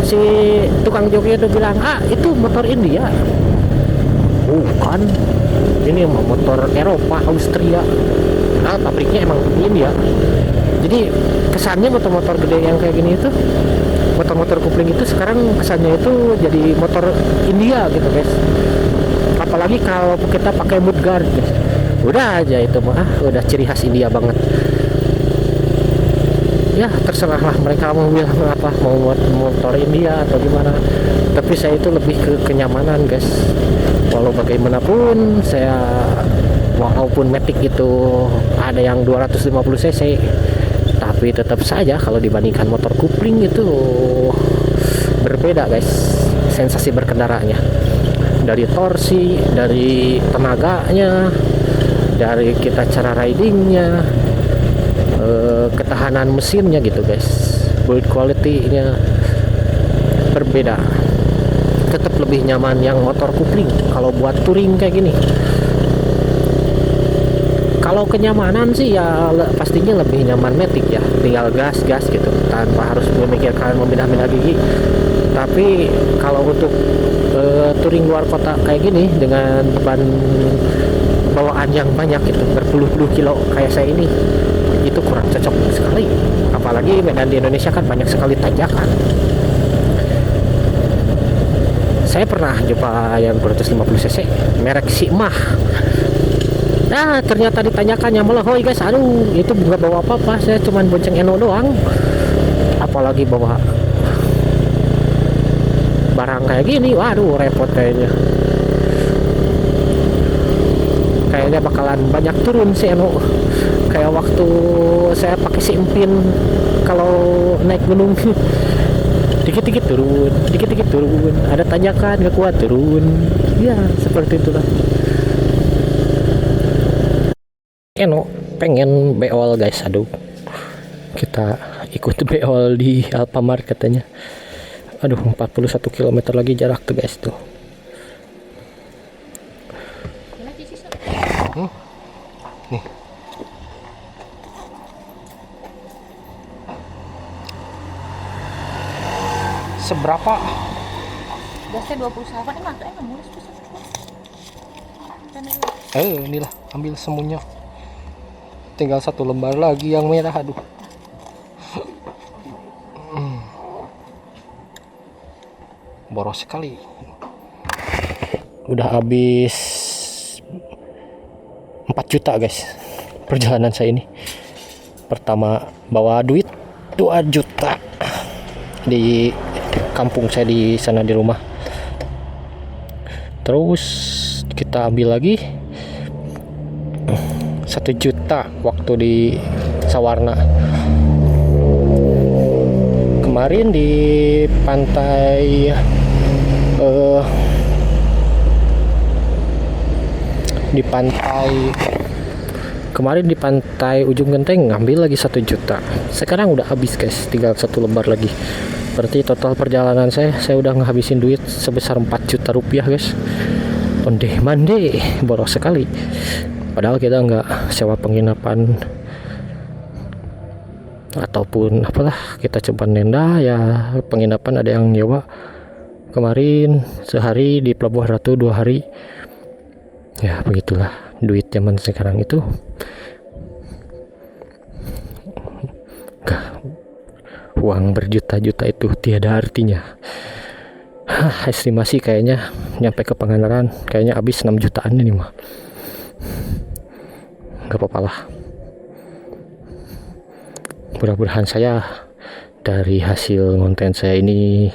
si tukang joknya itu bilang itu motor India. Bukan, ini motor Eropa, Austria. Nah, pabriknya emang India. Jadi kesannya motor-motor gede yang kayak gini itu, motor-motor kopling itu sekarang kesannya itu jadi motor India gitu guys. Apalagi kalau kita pakai mudguard guys, udah aja itu udah ciri khas India banget. Ya terserahlah mereka mau bilang apa, mau motor India atau gimana, tapi saya itu lebih ke kenyamanan guys. Walau bagaimanapun saya, walaupun Matic itu ada yang 250 cc, tapi tetap saja kalau dibandingkan motor kopling itu berbeda guys sensasi berkendaranya. Dari torsi, dari tenaganya, dari kita cara ridingnya, ketahanan mesinnya gitu guys, build quality-nya berbeda. Tetap lebih nyaman yang motor kopling kalau buat touring kayak gini. Kalau kenyamanan sih ya pastinya lebih nyaman Matic ya, tinggal gas gitu tanpa harus memikirkan memindah-mindah gigi. Tapi kalau untuk touring luar kota kayak gini dengan beban bawaan yang banyak gitu, berpuluh-puluh kilo kayak saya ini, itu kurang cocok sekali. Apalagi medan di Indonesia kan banyak sekali tanjakan. Saya pernah coba yang 250 cc merek Sigmah. Nah ternyata ditanyakannya melehoi guys. Aduh itu nggak bawa apa-apa, saya cuman bonceng Eno doang. Apalagi bawa barang kayak gini, waduh repot kayaknya. Kayaknya bakalan banyak turun si Eno. Kayak waktu saya pakai si Empin kalau naik gunung. Dikit-dikit turun, ada tanjakan gak kuat turun, ya seperti itulah. Eno pengen beol guys, aduh kita ikut beol di Alfamart katanya. Aduh, 41 km lagi jarak tuh guys tuh. Mana Cici? Nih. Seberapa? Gasnya 28 emang tuh mulus bisa. Inilah, ambil semuanya. Tinggal 1 lembar lagi yang merah, aduh. Boros sekali. Udah habis 4 juta guys perjalanan saya ini. Pertama bawa duit 2 juta di kampung saya di sana di rumah. Terus kita ambil lagi 1 juta waktu di Sawarna. Kemarin di pantai kemarin di pantai Ujung Genteng ngambil lagi 1 juta. Sekarang udah habis guys, tinggal 1 lembar lagi. Berarti total perjalanan saya udah ngehabisin duit sebesar 4 juta rupiah guys. Ondeh mande, boros sekali. Padahal kita nggak sewa penginapan ataupun apalah, kita coba nenda ya, penginapan ada yang nyewa. Kemarin sehari di Pelabuhan Ratu 2 hari. Ya begitulah duit zaman sekarang itu. Uang berjuta-juta itu tiada artinya. Estimasi kayaknya nyampe ke Pangandaran kayaknya habis 6 jutaan ini mah. Gak apa-apa lah. Mudah-mudahan saya dari hasil konten saya ini,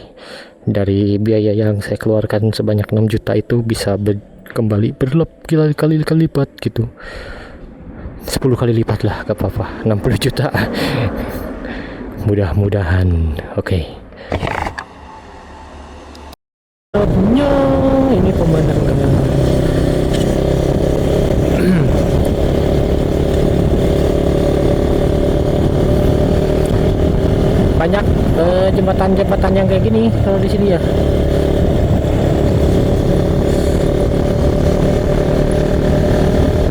dari biaya yang saya keluarkan sebanyak 6 juta itu bisa kembali berkali lipat gitu. 10 kali lipat lah, gak apa-apa. 60 juta. Mudah-mudahan. Oke. Ini pemandangan. Banyak jembatan-jembatan yang kayak gini kalau di sini ya.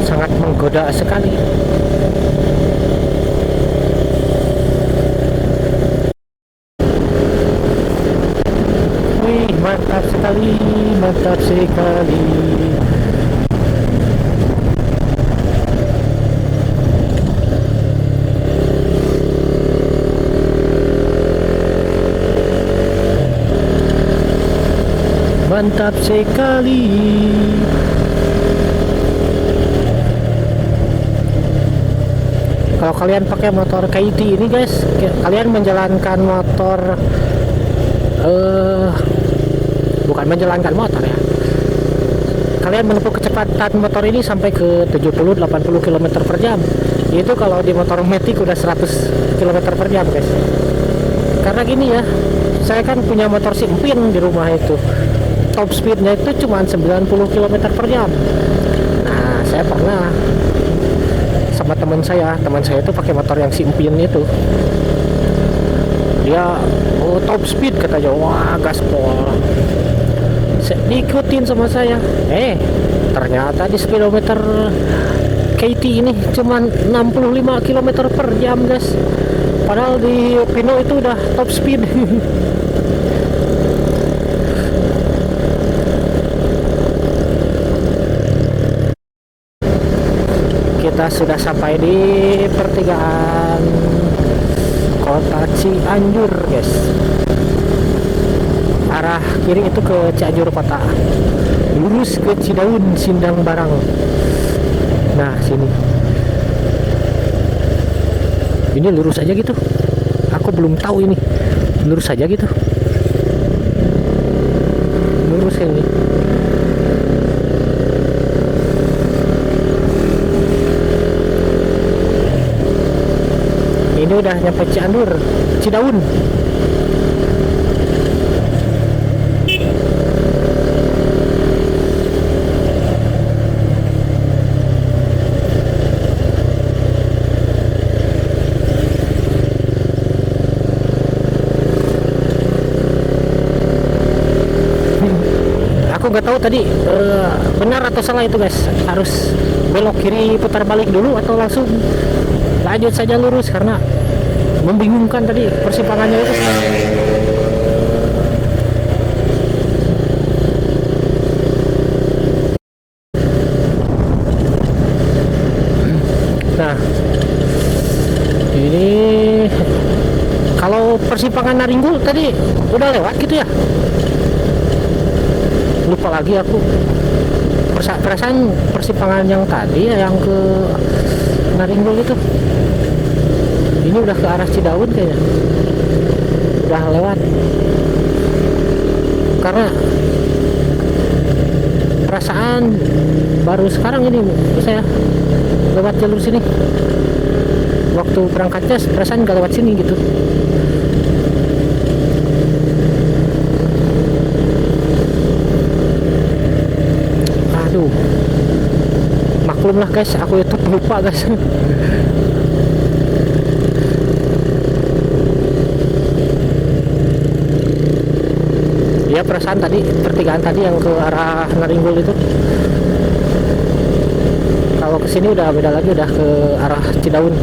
Sangat menggoda sekali. Wih, mantap sekali, mantap sekali. Mantap sekali. Kalau kalian pakai motor KT ini guys, kalian menjalankan motor bukan menjalankan motor ya. Kalian menempuh kecepatan motor ini sampai ke 70-80 km per jam. Itu kalau di motor Matic udah 100 km per jam guys. Karena gini ya, saya kan punya motor Simpin di rumah itu. Top speednya itu cuma 90 km per jam. Nah, saya pernah sama teman saya itu pakai motor yang Simpin itu. Dia top speed katanya, wah gaspol. Diikutin sama saya. Ternyata di speedometer KT ini cuma 65 km per jam guys. Padahal di Pino itu udah top speed. Kita sudah sampai di pertigaan kota Cianjur guys. Arah kiri itu ke Cianjur kota, lurus ke Cidaun Sindang Barang. Nah sini, ini lurus aja gitu. Aku belum tahu ini lurus aja gitu, lurus ini. Ini udah nyampe Cianjur, Cidaun. aku nggak tahu tadi benar atau salah itu guys, harus belok kiri putar balik dulu atau langsung lanjut saja lurus, karena membingungkan tadi persimpangannya itu. Nah, ini kalau persimpangan Naringgul tadi udah lewat gitu ya, lupa lagi aku. Perasaan persimpangan yang tadi ya, yang ke Naringgul itu, ini udah ke arah Cidaun kayaknya, udah lewat. Karena perasaan baru sekarang ini saya lewat jalur sini, waktu berangkatnya perasaan gak lewat sini gitu. Aduh, maklum lah guys, aku itu lupa guys. Ya perasaan tadi pertigaan tadi yang ke arah Naringgul itu, kalau kesini udah beda lagi, udah ke arah Cidaun.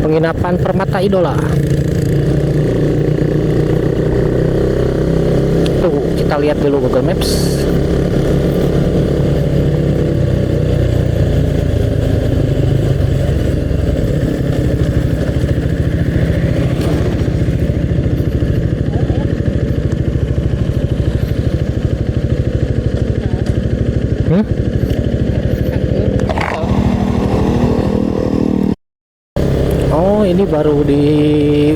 Penginapan Permata Idola. Tuh, kita lihat dulu Google Maps. Oh, ini baru di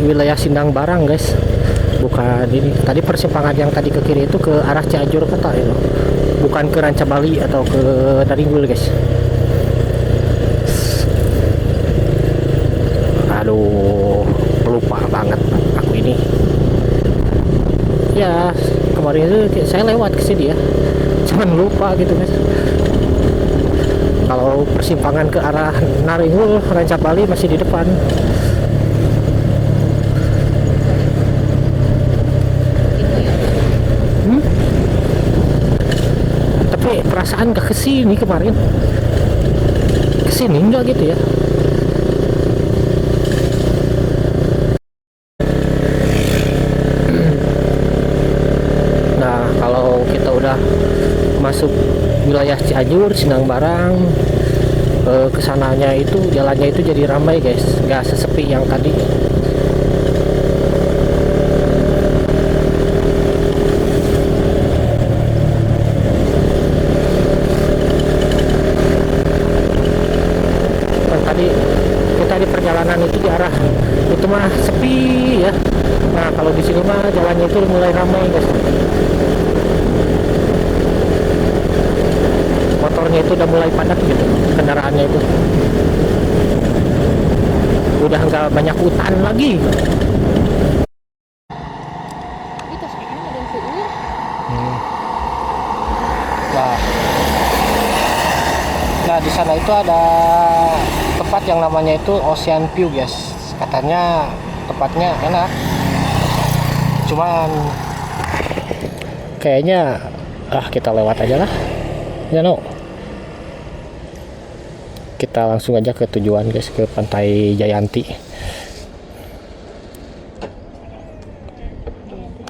wilayah Sindang Barang guys, bukan ini. Tadi persimpangan yang tadi ke kiri itu ke arah Cianjur kota itu, bukan ke Ranca Bali atau ke Naringgul guys. Aduh, lupa banget aku ini. Ya kemarin itu saya lewat ke sini ya, cuman lupa gitu guys. Kalau persimpangan ke arah Naringgul, Ranca Bali masih di depan. Tapi perasaan gak kesini kemarin. Kesini enggak gitu ya. Nah, kalau kita udah masuk wilayah Cianjur, Sindang Barang, kesananya itu jalannya itu jadi ramai guys, nggak sesepi yang tadi. Dan tadi kita di perjalanan itu di arah itu mah sepi ya. Nah kalau di sini mah jalannya itu mulai ramai guys. Motornya itu udah mulai padat gitu, kendaraannya itu udah nggak banyak hutan lagi. Itu sekarang ada yang seueur. Nah di sana itu ada tempat yang namanya itu Ocean View guys, katanya tempatnya enak, cuman kayaknya kita lewat aja lah ya. No, kita langsung aja ke tujuan guys, ke Pantai Jayanti.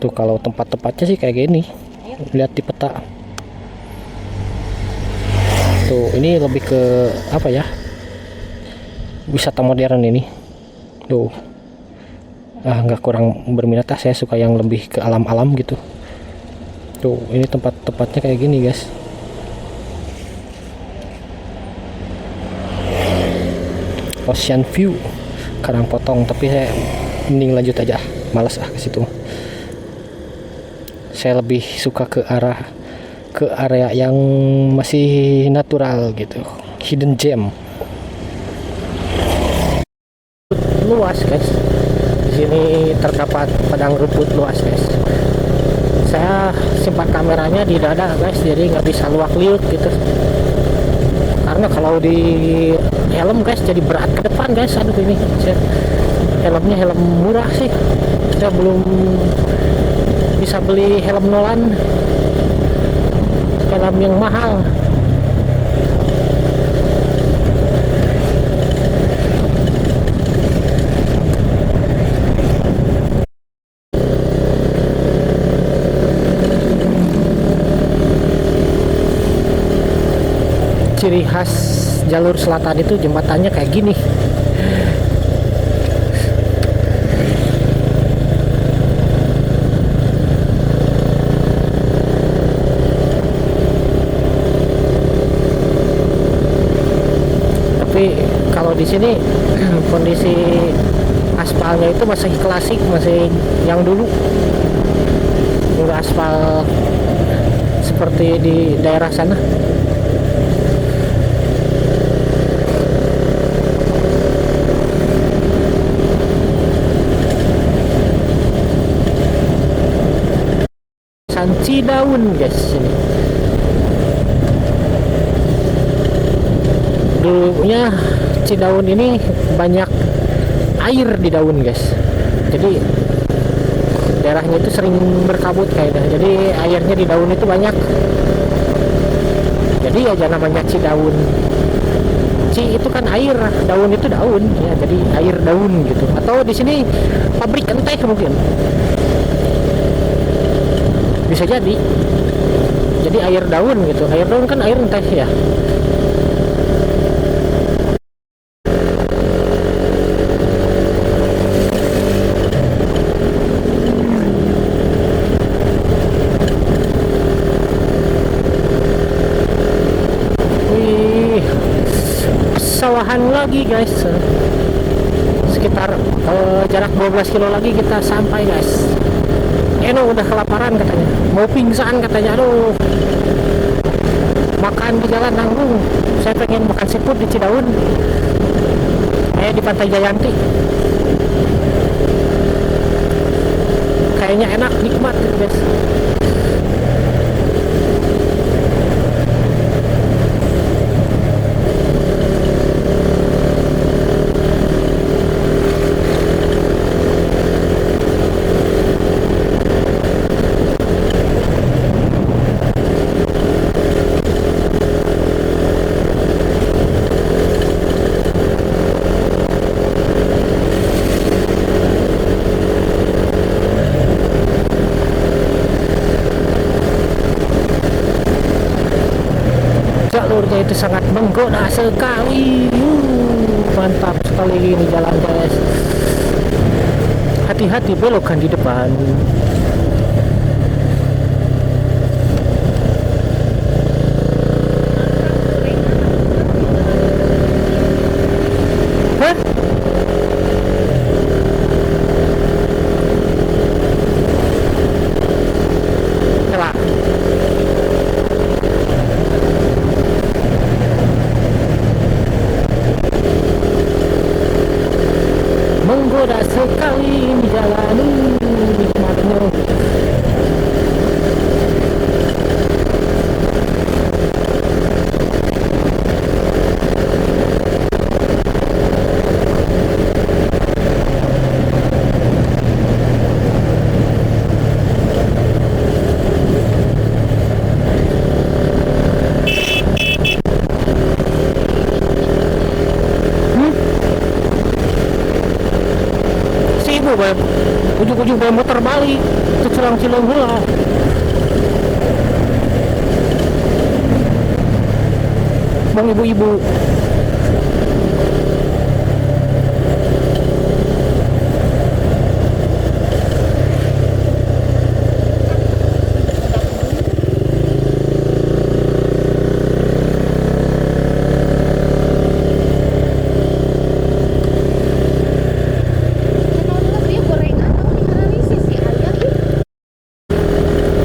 Tuh kalau tempat-tempatnya sih kayak gini, lihat di peta. Tuh ini lebih ke apa ya, wisata modern ini. Tuh nggak kurang berminat, saya suka yang lebih ke alam-alam gitu. Tuh ini tempat-tempatnya kayak gini guys. Ocean View Karangpotong, tapi saya mending lanjut aja, malas ke situ. Saya lebih suka ke area yang masih natural gitu, hidden gem. Luas guys. sini terdapat padang rumput luas guys. Saya simpan kameranya di dada guys, jadi nggak bisa luak-liuk gitu. Karena kalau di helm guys jadi berat ke depan guys. Aduh ini helmnya helm murah sih. Saya belum bisa beli helm Nolan, helm yang mahal. Ciri khas jalur selatan itu jembatannya kayak gini. Tapi kalau di sini kondisi aspalnya itu masih klasik, masih yang dulu, nggak aspal seperti di daerah sana. Cidaun guys, ini dulunya Cidaun ini banyak air di daun guys, jadi daerahnya itu sering berkabut kayaknya, jadi airnya di daun itu banyak, jadi aja namanya Cidaun. Ci itu kan air, daun itu daun ya, jadi air daun gitu. Atau di sini pabrik enteh mungkin, bisa jadi air daun gitu. Air daun kan air enteh ya. Wih, pesawahan lagi guys, sekitar jarak 12 kilo lagi kita sampai guys. Eno udah kelaparan katanya, mau pingsan katanya. Aduh, makan di jalan nanggung. Saya pengen makan seafood di Cidaun, di Pantai Jayanti, kayaknya enak, nikmat gitu guys. Jalurnya itu sangat menggoda sekali. Mantap sekali ini jalan guys. Hati-hati belokan di depan. Hah? Salah. Menggoda sekali ini jalan, nikmatnya. Ujung-ujung bawa motor balik ke Curang Cilung heula. Bang ibu-ibu.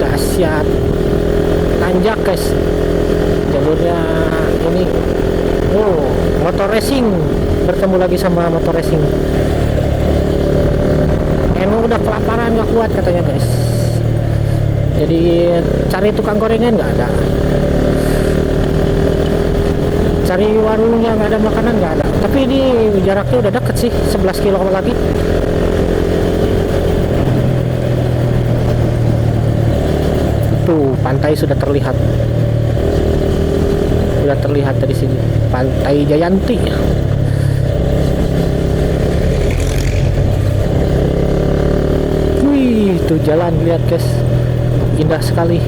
Dahsyat, tanjak guys jalurnya ini. Oh, motor racing, bertemu lagi sama motor racing. emang udah kelaparan nggak kuat katanya guys. Jadi cari tukang gorengan nggak ada, cari warung yang nggak ada makanan nggak ada. Tapi ini jaraknya udah deket sih, 11 kilo lagi. Tuh pantai sudah terlihat dari sini, Pantai Jayanti. Wih, tuh jalan, lihat guys, indah sekali.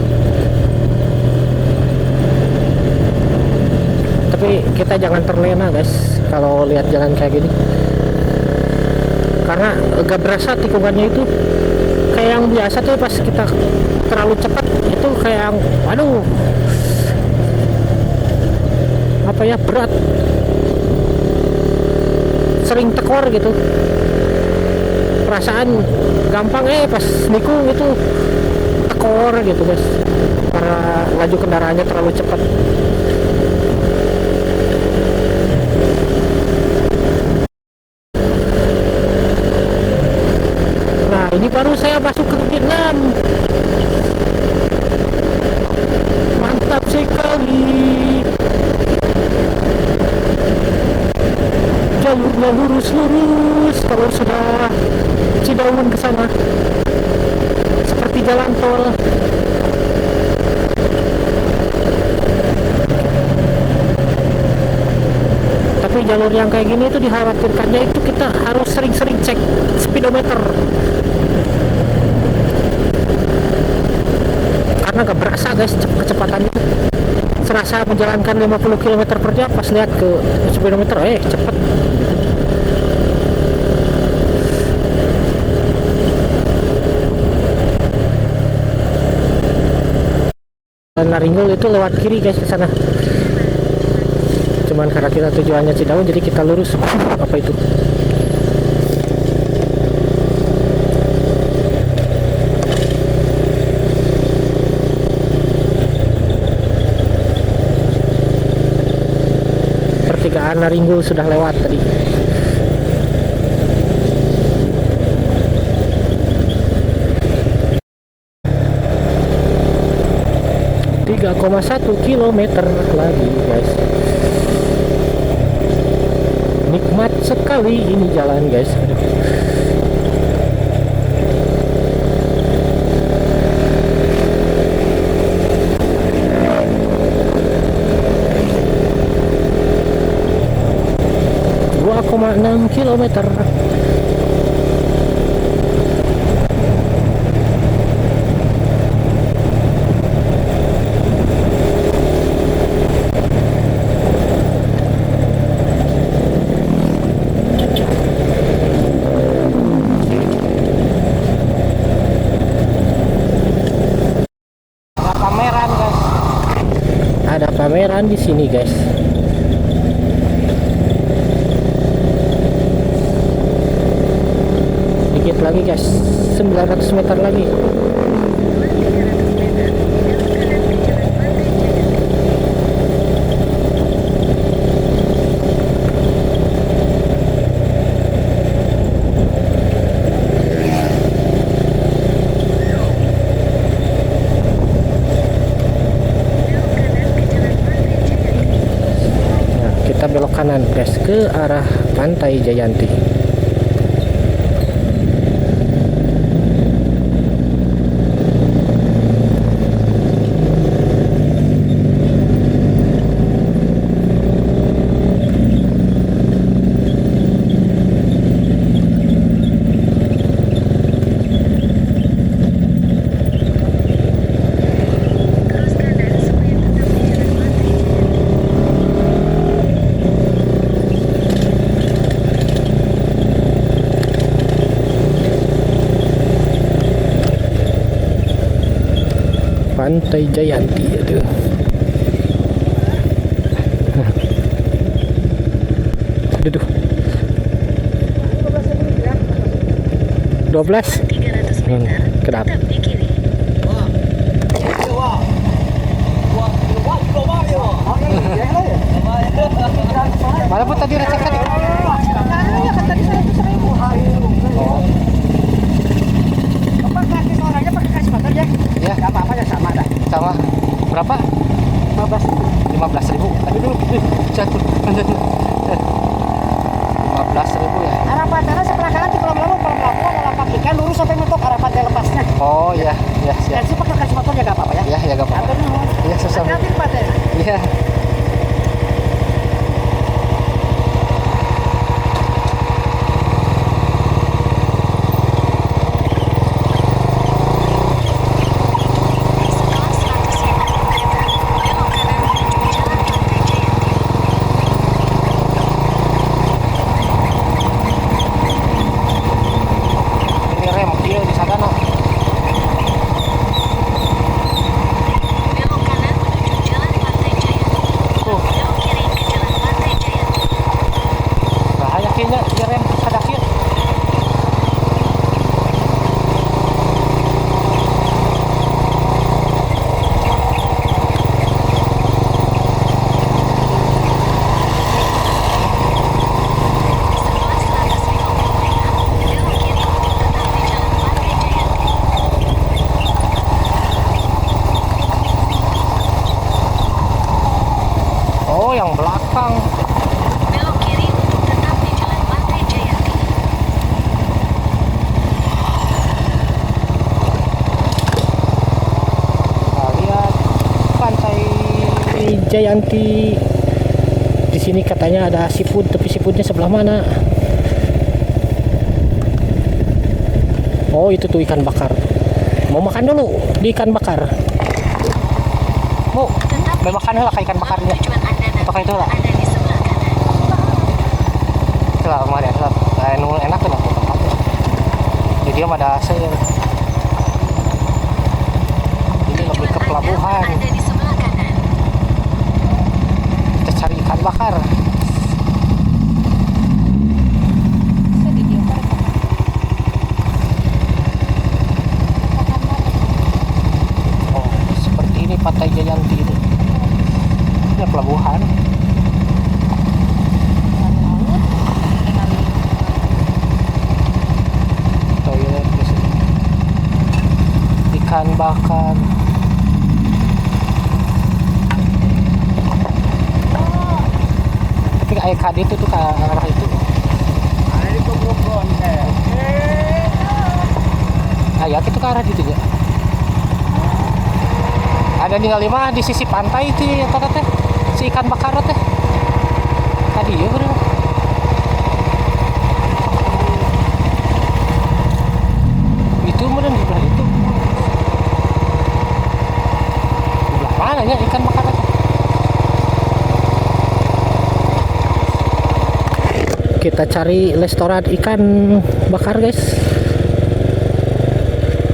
Tapi kita jangan terlena guys kalau lihat jalan kayak gini, karena gak berasa tikungannya itu kayak yang biasa tuh. Pas kita terlalu cepat itu kayak yang aduh, apa ya, berat, sering tekor gitu. Perasaan gampang, pas nikung itu tekor gitu guys, karena laju kendaraannya terlalu cepat. Nah ini baru saya masuk ke Vietnam, mantap sekali. Jalurnya lurus kalau sudah Cidaun ke sana, seperti jalan tol. Tapi jalur yang kayak gini itu dikhawatirkannya itu kita harus sering-sering cek speedometer, karena gak berasa guys kecepatannya. Serasa menjalankan 50 km per jam, pas lihat ke speedometer cepet. Dan Naringgul itu lewat kiri guys ke sana. Cuman karena kita tujuannya Cidaun jadi kita lurus. Apa itu? Pertigaan Naringgul sudah lewat tadi. .1 kilometer lagi guys. Nikmat sekali ini jalan guys. Aduh. .6 kilometer. Ada pameran di sini guys. Dikit lagi guys, 900 meter lagi. Kita belok kanan guys ke arah Pantai Jayanti. Pantai Jayanti, aduh. Aduh. 12 300 meter, kenapa? tetap di kiri. Malah pun tadi recek tadi. Kan tadi 100.000. kita mah berapa? 15.000. Aduh, jatuh. 15.000 ya. Arah pantai sebelah kanan di kolam lampu ada lapak ikan lurus sampai mentok arah pantai lepasnya. Oh iya, iya siap. Dan si pakai kaki motor jaga apa-apa ya? Iya, ya gak apa-apa. Iya, susah. Hati-hati di pantai. Iya. Setelah 150 meter, belok kanan menuju Jalan Pantai Jayanti. Ini rem dia di sana. Belok kanan menuju Jalan Pantai Jayanti. Tuh, Belok kiri ke Jalan Pantai Jayanti. bahaya kayaknya dia rem ada kiri. Setelah 150 meter, belok kiri untuk tetap di Jalan Pantai Jayanti. Oh, yang belakang. Belok kiri untuk tetap di Jalan Pantai Jayanti. Nah, lihat pantai Jayanti. Di sini katanya ada seafood, tapi seafoodnya sebelah mana? Oh, itu tuh ikan bakar. Mau makan dulu di ikan bakar. Mau Tetap di makan lah kayak ikan bakarnya. tujuan Anda nanti Apakah itu lah? ada di sebelah kanan. Itulah kemarin lah. Enak tuh lah. Jadi dia mah ada sayur. Ini lebih ke Tujuan pelabuhan. Anda ada di sebelah kanan. Kita cari ikan bakar. Oh, seperti ini Pantai Jayanti itu. Ini pelabuhan. Toilet di sini. Ikan bakar. Tapi kayak KD itu tuh ke arah itu. Ada di Kebukon teh. Nah, ya itu ke arah itu ya. Ada tinggal 5 di sisi pantai itu ya teh. Si ikan bakar teh. Tadi ya bro. Itu mana di sebelah itu? Sebelah mana ya ikan bakar teh? Kita cari restoran ikan bakar guys.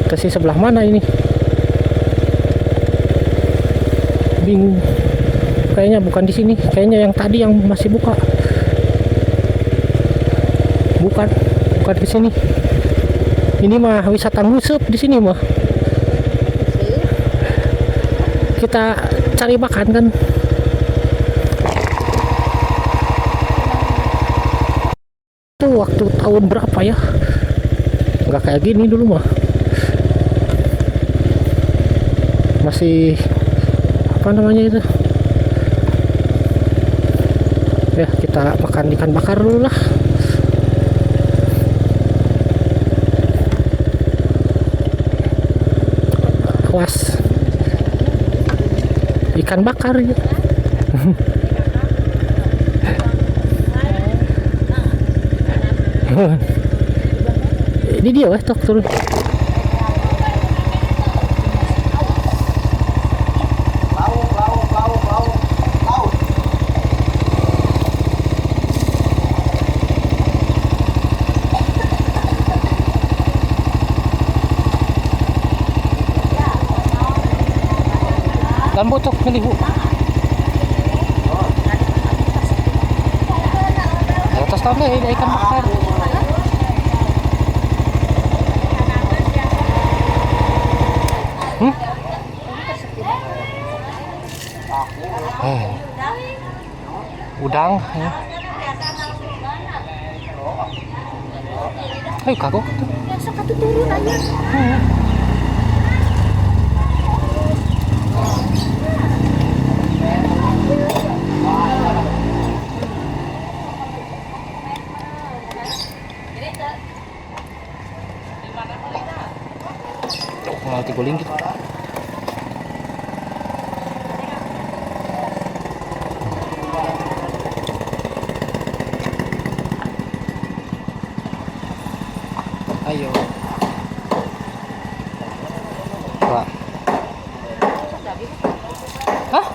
Ke si sebelah mana ini? Bingung. Kayaknya bukan di sini. Kayaknya yang tadi yang masih buka. Bukan di sini. Ini mah wisata ngusup di sini mah. Kita cari makan kan. Itu waktu tahun berapa ya? Nggak kayak gini dulu mah. Masih apa namanya itu? Ya, kita makan ikan bakar dulu lah. Awas. Ikan bakar ya. Ini dia weh, tok turun. Dan butuh milih bu. Di atas tahun ada ikan bakar. Udang ya. Ayo kagok. Yang satu turun aja. Hah?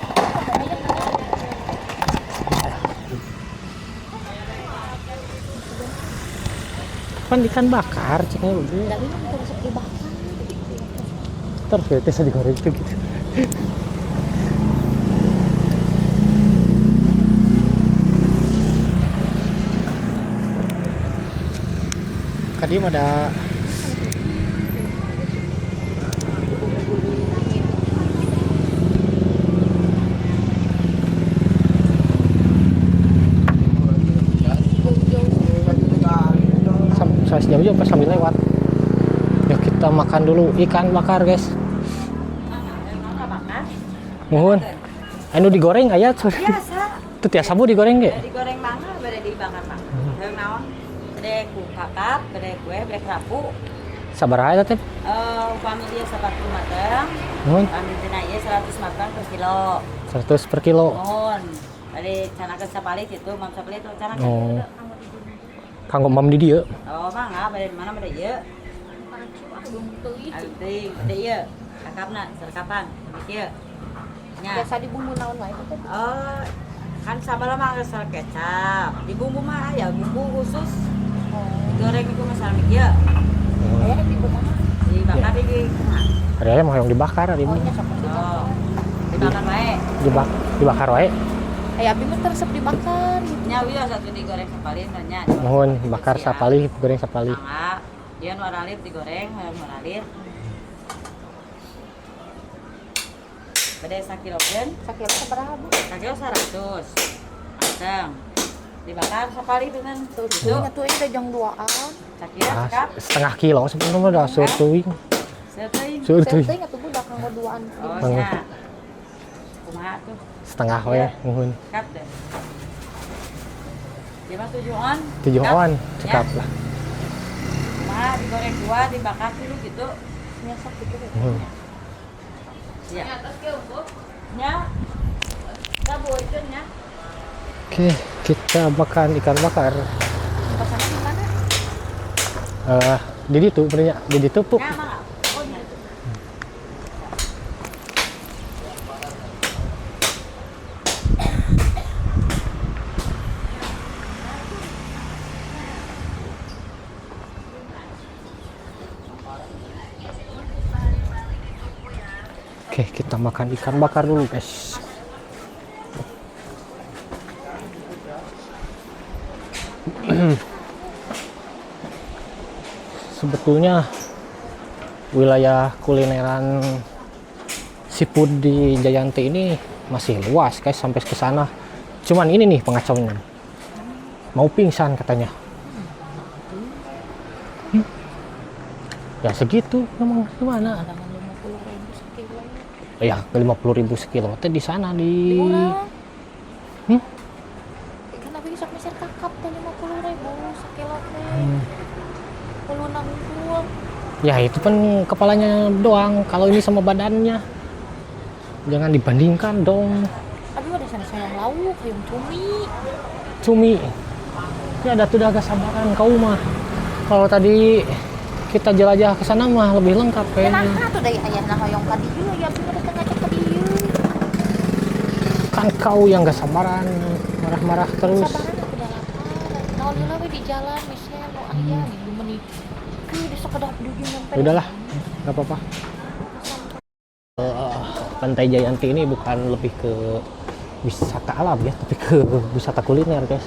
Kan ikan bakar, ceknya udah. Tapi kan terus dibakar. Terus ya, bisa digoreng itu gitu. Tadi ada saya sejam juga pas sambil lewat. Yuk kita makan dulu ikan bakar guys. Mohon. Anu digoreng aya sorry. Biasa. Itu tiasa bu digoreng ge. Digoreng mangga, bade dibakar mah. Heung naon? Bade ku kakap, bade kue, bade kerapu. Sabaraha eta teh? Upami dia 40 matang. Mohon. Upami tina ieu 100 matang per kilo. 100 per kilo. Mohon. Bade canakeun sapalit itu, mam sapalit itu canakeun. Oh. Kanggo mam di dieu. Oh, mangga bade di mana bade ieu? Alting, bade ieu. Kakapna, serkapan, ieu. Nya. Biasa dibumbu naon wae teh. Oh, kan sabala mah geus kecap. Di bumbu mah aya bumbu khusus. Digoreng itu mah salami ieu. Aya di bumbu mah. Dibakar di kumaha? Ada yang mau yang dibakar ada Oh, yang nya sok dibakar. Oh, dibakar wae. dibakar wae. Aya abi mah resep dibakar gitu. Nya wieu satu digoreng sapalin nya. Mohon bakar sapali, goreng sapali. Mangga, dia nu aralit digoreng, hayang nu aralit. Bade sakilokeun, Sakit sabaraha bu? sakilo 100. Mateng. Dibakar sapali dengan Tuh, itu. nya tuh ini jong 2-an. Sakilo Ah, sekap, setengah kilo sebenarnya udah surtuing. seteuing. Surtuing. Saya tuh budak kanggo 2-an. Oh, Mangga. nya. Kumaha tuh? Setengah wae, mohon. Sekap deh. Dia mah 7-on. 7-on cekap Ya. lah. Kumaha digoreng dua, dibakar dulu gitu. Nya sok gitu. Mohon. Ya. Nya. Saboikeun nya. Oke, kita makan ikan bakar. Pasana di mana? Di ditu benernya, di ditu pu. Nya mah. Oh, nya. Oke, kita makan ikan bakar dulu, guys. Sebetulnya wilayah kulineran seafood di Jayanti ini masih luas, guys, sampai ke sana. Cuman ini nih pengacaunya. Mau pingsan katanya. Ya segitu, emang gimana? Ada 50.000 sekilo. Ya, 50.000 sekilo. Teh di sana di Urang. Hmm? Ikan abi sok meser kakap teh 50.000 sekilo teh. Kulo nangkul. Ya itu kan kepalanya doang. Kalau ini sama badannya, jangan dibandingkan dong. Abi ada sana sayang lauk, hayam cumi. Cumi. Ya ada tuh agak sabaran kau mah. Kalau tadi kita jelajah ke sana mah lebih lengkap kayaknya. Kenapa tuh dari ayahna hoyong ka dieu ya abi mah datang ngajak ka dieu. Kan kau yang gak sabaran, marah-marah terus. Sabaran aku udah lapar. Naon heula we di jalan misal nu aya di menit. Ku di sekedap dugi nyampe. Udahlah, nggak apa-apa. Pantai Jayanti ini bukan lebih ke wisata alam ya, tapi ke wisata kuliner, guys.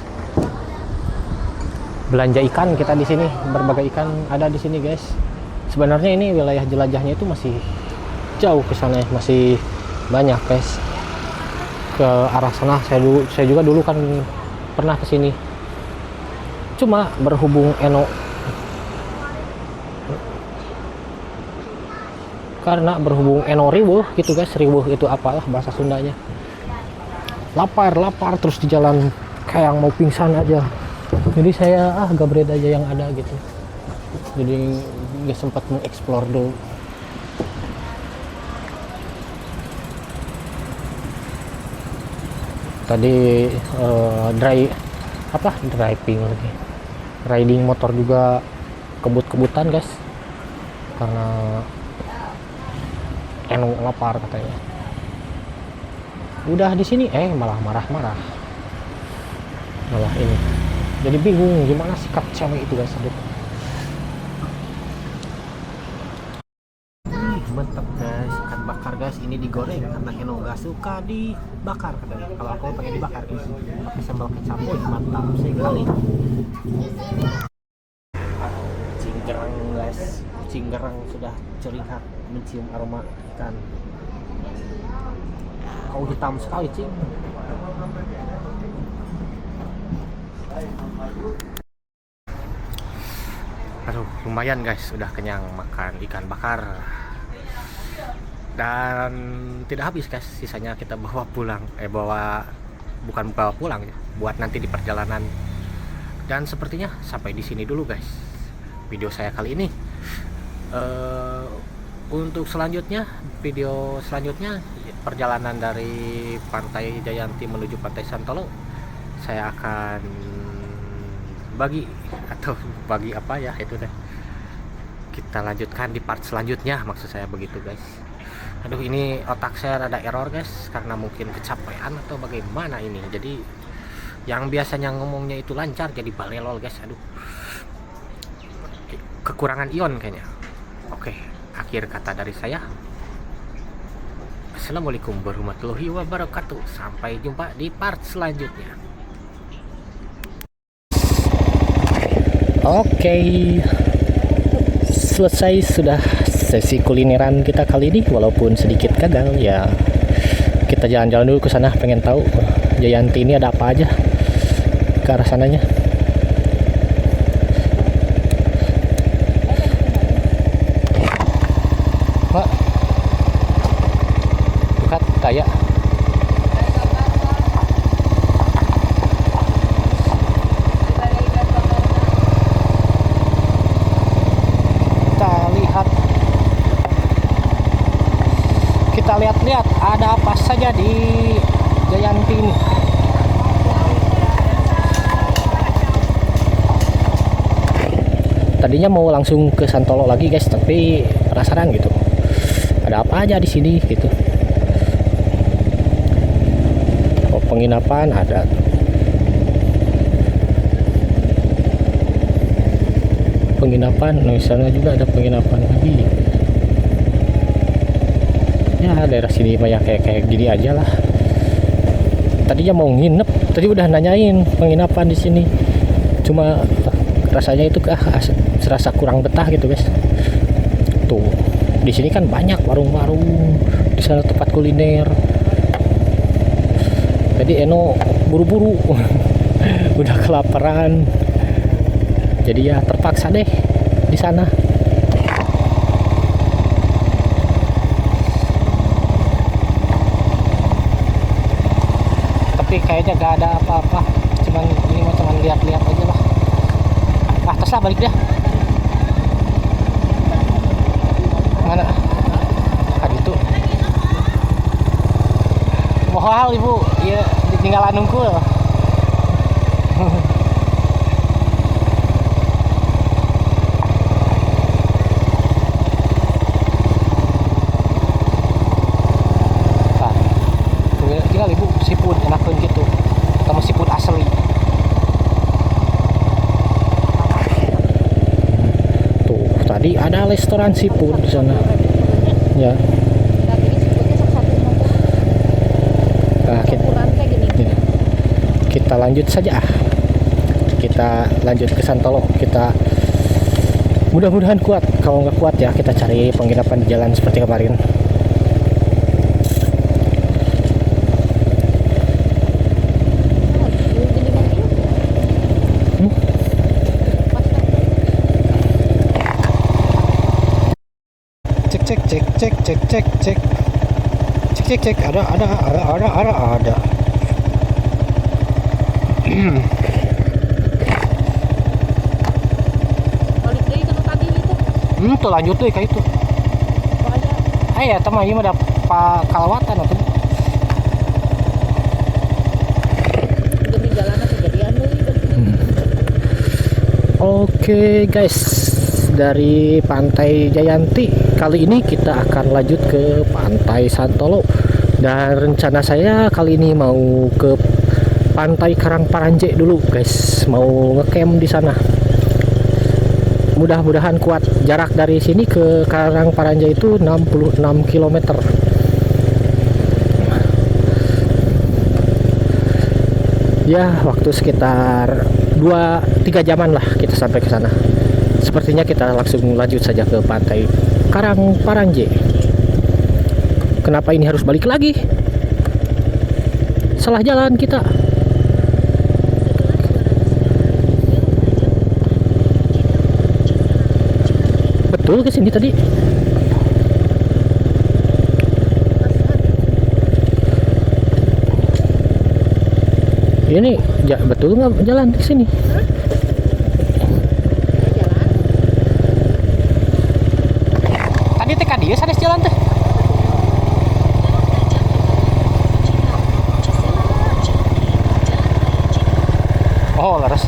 Belanja ikan kita di sini, berbagai ikan ada di sini, guys. Sebenarnya ini wilayah jelajahnya itu masih jauh ke sana, masih banyak, guys. Ke arah sana saya juga dulu kan pernah ke sini. Cuma berhubung Eno riweuh gitu, guys. Riweuh itu apalah bahasa Sundanya. Lapar terus di jalan kayak yang mau pingsan aja. Jadi saya gabret aja yang ada gitu. Jadi nggak sempat mengeksplor dulu. Tadi driving lagi. Riding motor juga kebut-kebutan, guys. Karena Eno lapar katanya. udah di sini malah marah-marah, malah ini. Jadi bingung gimana sikap cewek itu guys. Aduh. Mantap guys, ikan bakar guys. Ini digoreng karena Eno gak suka dibakar katanya. Kalau aku pengen dibakar guys, pakai sambal kecap. Mantap sekali. Cinggerang guys, cinggerang sudah terlihat mencium aroma ikan. Kau hitam sekali cing. Aduh, lumayan guys, sudah kenyang makan ikan bakar. Dan tidak habis guys, sisanya kita bawa pulang. Bukan bawa pulang ya, buat nanti di perjalanan. Dan sepertinya sampai di sini dulu guys video saya kali ini. Untuk video selanjutnya perjalanan dari Pantai Jayanti menuju Pantai Santolo, saya akan bagi apa ya itu deh, kita lanjutkan di part selanjutnya, maksud saya begitu guys. Aduh, ini otak saya ada error guys, karena mungkin kecapean atau bagaimana ini. Jadi yang biasanya ngomongnya itu lancar jadi balelol guys. Aduh, kekurangan ion kayaknya. Oke, akhir kata dari saya, assalamualaikum warahmatullahi wabarakatuh. Sampai jumpa di part selanjutnya. Oke, selesai sudah sesi kulineran kita kali ini, walaupun sedikit gagal ya. Kita jalan-jalan dulu ke sana, pengen tahu Jayanti ini ada apa aja ke arah sananya. Mak, bukat kaya. Kita lihat-lihat ada apa saja di Jayanti ini. Tadinya mau langsung ke Santolo lagi guys, tapi penasaran gitu. Ada apa aja di sini gitu. Oh, penginapan ada. Penginapan, misalnya juga ada penginapan lagi. Ya daerah sini mah ya kayak gini aja lah. Tadinya mau nginep, tadi udah nanyain penginapan di sini. Cuma rasanya itu serasa kurang betah gitu guys. Tuh, di sini kan banyak warung-warung, di sana tempat kuliner. Jadi Eno buru-buru, udah kelaparan. Jadi ya terpaksa deh di sana. Tapi kayaknya gak ada apa-apa, ini cuman lihat-lihat aja lah. Terserah, balik dah. Mana? Gitu. Mohal ibu, ya ditinggalan nungkul. Tinggal ibu siput enakan gitu, kamu siput asli. Tuh tadi ada restoran siput di sana ya. Nah, kita lanjut saja, kita lanjut ke Santolo. Kita mudah-mudahan kuat, kalau nggak kuat ya kita cari penginapan di jalan seperti kemarin. Cek ada Balik deh ke tadi itu. tuh lanjut deh kayak itu. Ya teman ini ada pak kalawatan atau Udah di jalanan kejadian deh. Oke guys, dari Pantai Jayanti kali ini kita akan lanjut ke Pantai Santolo. Dan rencana saya kali ini mau ke Pantai Karangparanje dulu guys, mau ngecamp di sana. Mudah-mudahan kuat. Jarak dari sini ke Karangparanje itu 66 km. Ya, waktu sekitar 2-3 jaman lah kita sampai ke sana. Sepertinya kita langsung lanjut saja ke Pantai Karangparanje. Kenapa ini harus balik lagi? Salah jalan kita. Betul ke sini tadi. Ini ya, betul nggak jalan ke sini? Tadi teh dia sanes jalan teh. Oh, laras.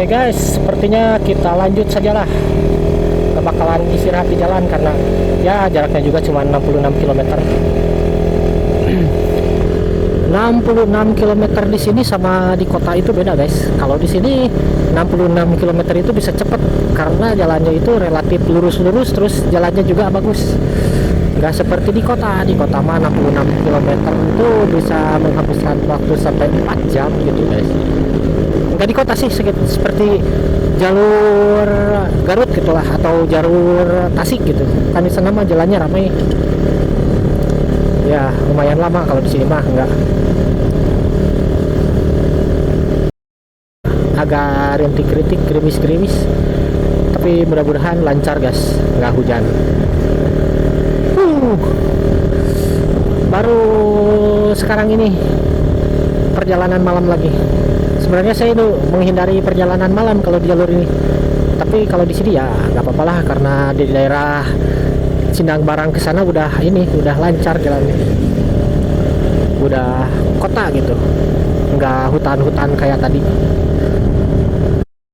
Oke guys, sepertinya kita lanjut sajalah. Gak bakalan istirahat di jalan karena ya jaraknya juga cuma 66 km. 66 km di sini sama di kota itu beda guys. Kalau di sini 66 km itu bisa cepet karena jalannya itu relatif lurus-lurus, terus jalannya juga bagus. Gak seperti di kota. Di kota mah 66 km itu bisa menghabiskan waktu sampai 4 jam gitu guys. Enggak di kota sih, seperti jalur Garut gitulah atau jalur Tasik gitu. Kan di sana mah jalannya ramai. Ya, lumayan lama. Kalau di sini mah enggak. Agak rintik-rintik, gerimis-gerimis. Tapi mudah-mudahan lancar guys, nggak hujan. Baru sekarang ini perjalanan malam lagi. Sebenarnya saya itu menghindari perjalanan malam kalau di jalur ini, tapi kalau di sini ya nggak apa-apa lah karena di daerah Sindang Barang ke sana udah lancar jalannya, udah kota gitu, nggak hutan-hutan kayak tadi.